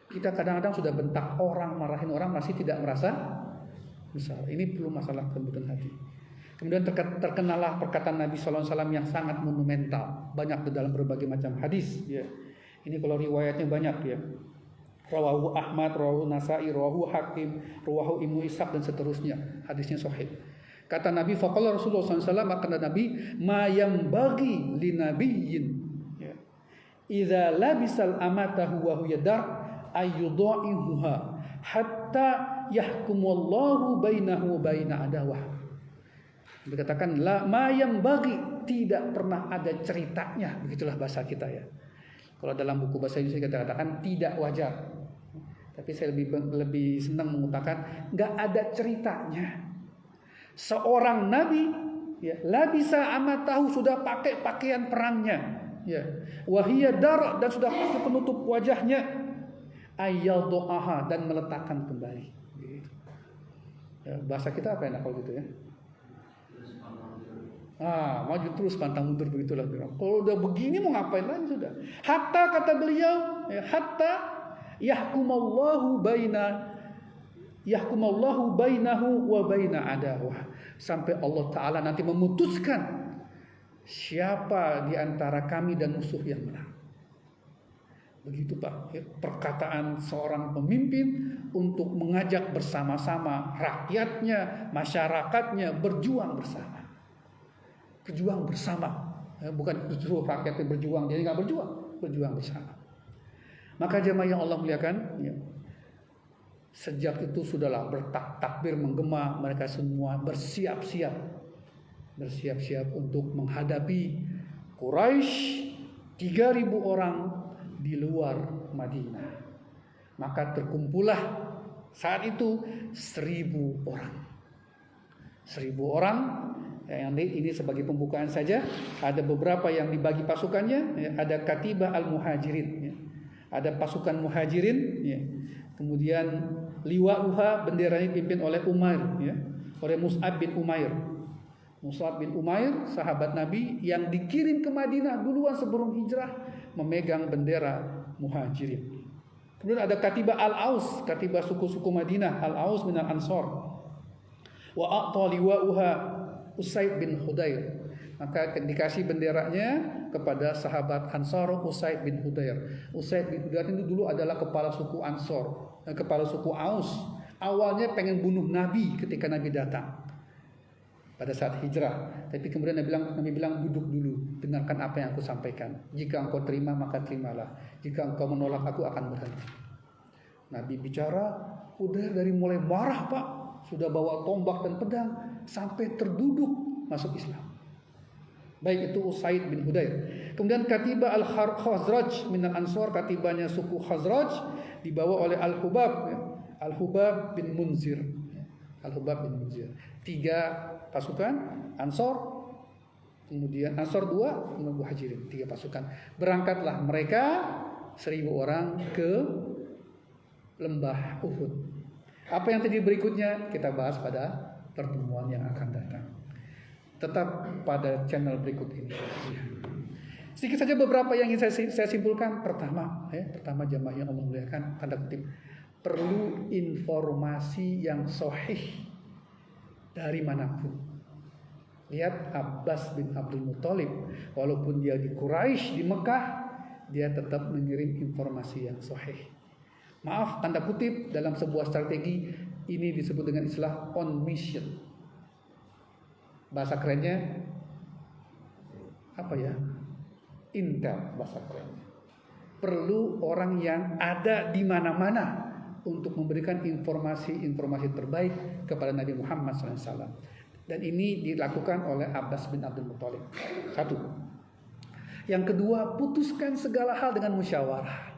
Kita kadang-kadang sudah bentak orang, marahin orang, masih tidak merasa bersalah. Ini perlu masalah kelembutan hati. Kemudian terkenalah perkataan Nabi SAW yang sangat monumental, banyak di dalam berbagai macam hadis. Ya. Ini kalau riwayatnya banyak ya. Rawahu Ahmad, rawahu Nasai, rawahu Hakim, rawahu Ibnu Ishaq dan seterusnya. Hadisnya sahih. Kata Nabi, faqala Rasulullah SAW, maka Nabi, ma yang bagi li nabiyyin. Ya. Idza labisal amatahu wa huwa dar ayyudha'ihuha hatta yahkumullahu bainahu baina adawah. Dikatakan ma yang bagi, tidak pernah ada ceritanya, begitulah bahasa kita ya. Kalau dalam buku bahasa Indonesia kita katakan tidak wajar. Tapi saya lebih senang mengutakan nggak ada ceritanya. Seorang nabi ya, labisa amatahu, sudah pakai pakaian perangnya ya. Wahiyya dar, dan sudah pakai penutup wajahnya. Ayyadhaha, dan meletakkan kembali. Ya, bahasa kita apa enak kalau gitu ya? Maju terus pantang mundur, begitulah. Kalau udah begini mau ngapain lagi sudah. Hatta kata beliau, ya, hatta yahkumallahu bainahu wa baina adawah. Sampai Allah Ta'ala nanti memutuskan siapa di antara kami dan musuh yang menang. Begitu Pak, ya, perkataan seorang pemimpin untuk mengajak bersama-sama rakyatnya, masyarakatnya berjuang bersama. Berjuang bersama, ya, bukan justru rakyatnya berjuang, jadi nggak berjuang bersama. Maka jemaah yang Allah muliakan, ya, sejak itu sudahlah bertakbir menggema, mereka semua bersiap-siap untuk menghadapi Quraisy 3.000 orang di luar Madinah. Maka terkumpullah saat itu 1.000 orang. 1.000 orang. Yang ini sebagai pembukaan saja. Ada beberapa yang dibagi pasukannya. Ya, ada Katibah al-Muhajirin. Ya. Ada pasukan Muhajirin. Ya. Kemudian Liwa'uha, benderanya dipimpin oleh Umair. Ya. Oleh Mus'ab bin Umair. Mus'ab bin Umair, sahabat Nabi yang dikirim ke Madinah duluan sebelum hijrah, memegang bendera Muhajirin. Kemudian ada Katibah al-Aus, Katibah suku-suku Madinah, al-Aus min al-Ansar. Wa a'ta liwa'uha Usaid bin Hudair. Maka dikasih benderanya kepada sahabat Ansar Usaid bin Hudair. Usaid bin Hudair itu dulu adalah kepala suku Ansar, kepala suku Aus. Awalnya pengen bunuh Nabi ketika Nabi datang. pada saat hijrah. Tapi kemudian Nabi bilang duduk dulu, dengarkan apa yang aku sampaikan. Jika engkau terima maka terimalah. Jika engkau menolak aku akan berhenti. Nabi bicara, udah dari mulai marah Pak, sudah bawa tombak dan pedang sampai terduduk masuk Islam. Baik itu Usaid bin Hudayr. Kemudian Katiba Al-Khazraj minal Ansor, katibanya suku Khazraj dibawa oleh Al-Hubab, ya. Al-Hubab bin Munzir. Al-Hubab bin Munzir. 3 pasukan Ansor, kemudian Ansor 2, kemudian Muhajirin, 3 pasukan. Berangkatlah mereka 1000 orang ke lembah Uhud. Apa yang terjadi berikutnya kita bahas pada pertemuan yang akan datang. Tetap pada channel berikut ini. Sedikit saja beberapa yang ingin saya simpulkan. Pertama jamaah yang Allah muliakan, tanda kutip, perlu informasi yang sahih dari manapun. Lihat Abbas bin Abdul Muthalib, walaupun dia di Quraisy, di Mekah, dia tetap mengirim informasi yang sahih. Maaf, tanda kutip, dalam sebuah strategi ini disebut dengan istilah on mission. Bahasa kerennya apa ya? Intel bahasa kerennya. Perlu orang yang ada di mana-mana untuk memberikan informasi-informasi terbaik kepada Nabi Muhammad SAW. Dan ini dilakukan oleh Abbas bin Abdul Muthalib. 1. Yang kedua, putuskan segala hal dengan musyawarah.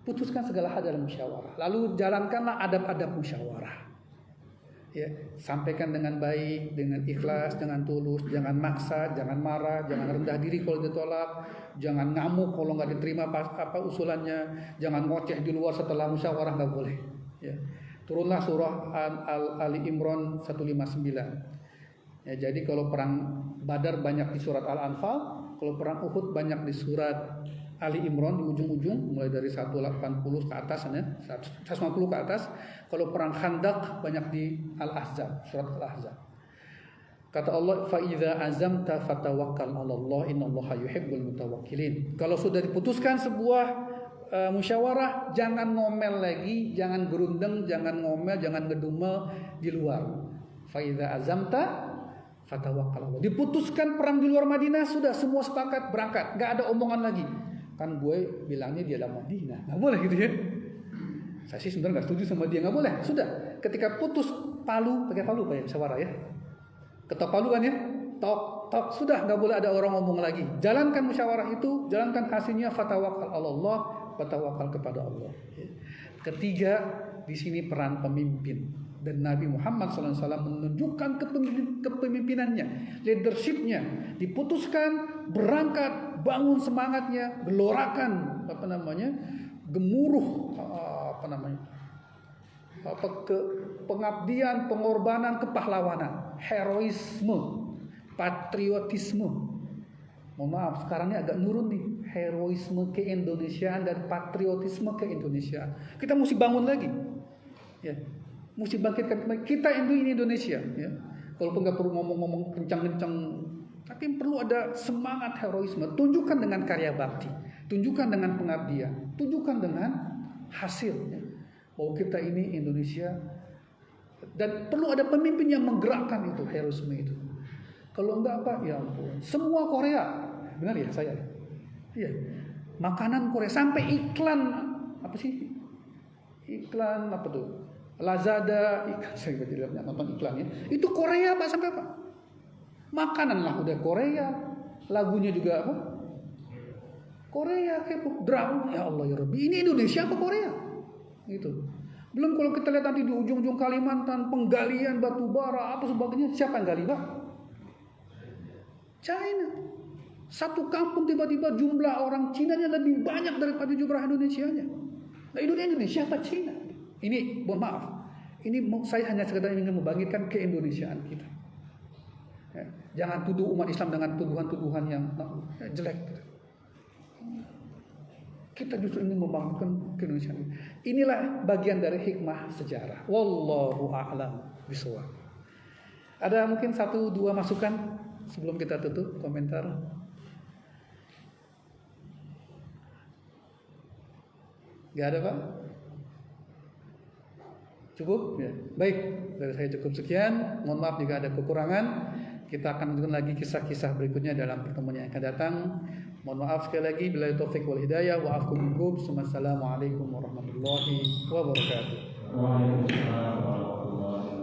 Putuskan segala hal dalam musyawarah. Lalu jalankanlah adab-adab musyawarah. Ya, sampaikan dengan baik, dengan ikhlas, dengan tulus, jangan maksa, jangan marah, jangan rendah diri kalau ditolak, jangan ngamuk kalau nggak diterima apa usulannya, jangan ngoceh di luar setelah musyawarah, nggak boleh. Ya. Turunlah surah Ali Imran 159. Ya, jadi kalau perang Badar banyak di surat Al-Anfal, kalau perang Uhud banyak di surat Ali Imran di ujung-ujung, mulai dari 180 ke atas, ya, 150 ke atas. Kalau perang Khandaq banyak di Al-Ahzab, surat Al-Ahzab. Kata Allah, fa idza azamta fatawakkal 'alallah innallaha yuhibbul mutawakkilin. Kalau sudah diputuskan sebuah musyawarah, jangan ngomel lagi, jangan gerundeng, jangan ngomel, jangan ngedumel di luar. Fa idza azamta fatawakkal 'alallah. Diputuskan perang di luar Madinah, sudah semua sepakat berangkat, enggak ada omongan lagi. Kan gue bilangnya dia dalam Madinah, nggak boleh gitu ya. Saya sih sebenarnya nggak setuju sama dia, nggak boleh. Sudah, ketika putus palu, pakai palu pak ya, musyawarah ya. Ketok palu kan ya, tok tok, sudah nggak boleh ada orang ngomong lagi. Jalankan musyawarah itu, jalankan hasilnya, fatawakal Allah, fatawakal kepada Allah. Ketiga, di sini peran pemimpin. Dan Nabi Muhammad SAW menunjukkan kepemimpinannya, leadershipnya. Diputuskan, berangkat, bangun semangatnya, gelorakan gemuruh pengabdian, pengorbanan, kepahlawanan, heroisme, patriotisme. Mohon maaf, sekarang ini agak nurun nih, heroisme keindonesiaan dan patriotisme keindonesiaan. Kita mesti bangun lagi, ya. Mesti bangkitkan kita ini Indonesia, ya. Walaupun nggak perlu ngomong-ngomong kencang-kencang, tapi perlu ada semangat heroisme. Tunjukkan dengan karya bakti, tunjukkan dengan pengabdian, tunjukkan dengan hasil, ya, bahwa kita ini Indonesia. Dan perlu ada pemimpin yang menggerakkan itu heroisme itu. Kalau enggak apa, ya ampun. Semua Korea, benar ya saya? Iya. Makanan Korea sampai iklan apa sih? Iklan apa tuh? Lazada, saya tidak nonton iklannya. Itu Korea Pak, sampai apa? Makanan lah udah Korea, lagunya juga apa? Korea, K-pop, drama. Ya Allah ya Rabbi, ini Indonesia apa Korea? Gitu. Belum kalau kita lihat nanti di ujung-ujung Kalimantan penggalian batu bara apa sebagainya, siapa yang gali Pak? China. Satu kampung tiba-tiba jumlah orang Cina-nya lebih banyak daripada jumlah Indonesianya. Nah, Indonesia apa Cina? Ini mohon maaf, ini saya hanya sekedar ingin membangkitkan keindonesiaan kita. Ya, jangan tuduh umat Islam dengan tuduhan-tuduhan yang jelek. Kita justru ingin membangkitkan keindonesiaan. Inilah bagian dari hikmah sejarah. Wallahu a'lam bishawab. Ada mungkin 1-2 masukan sebelum kita tutup komentar? Gak ada Pak? Cukup ya. Baik, dari saya cukup sekian. Mohon maaf jika ada kekurangan. Kita akan lanjutkan lagi kisah-kisah berikutnya dalam pertemuan yang akan datang. Mohon maaf sekali lagi. Billahi taufik wal hidayah. Wa'afu minkum. Assalamualaikum warahmatullahi wabarakatuh. Waalaikumsalam warahmatullahi wabarakatuh.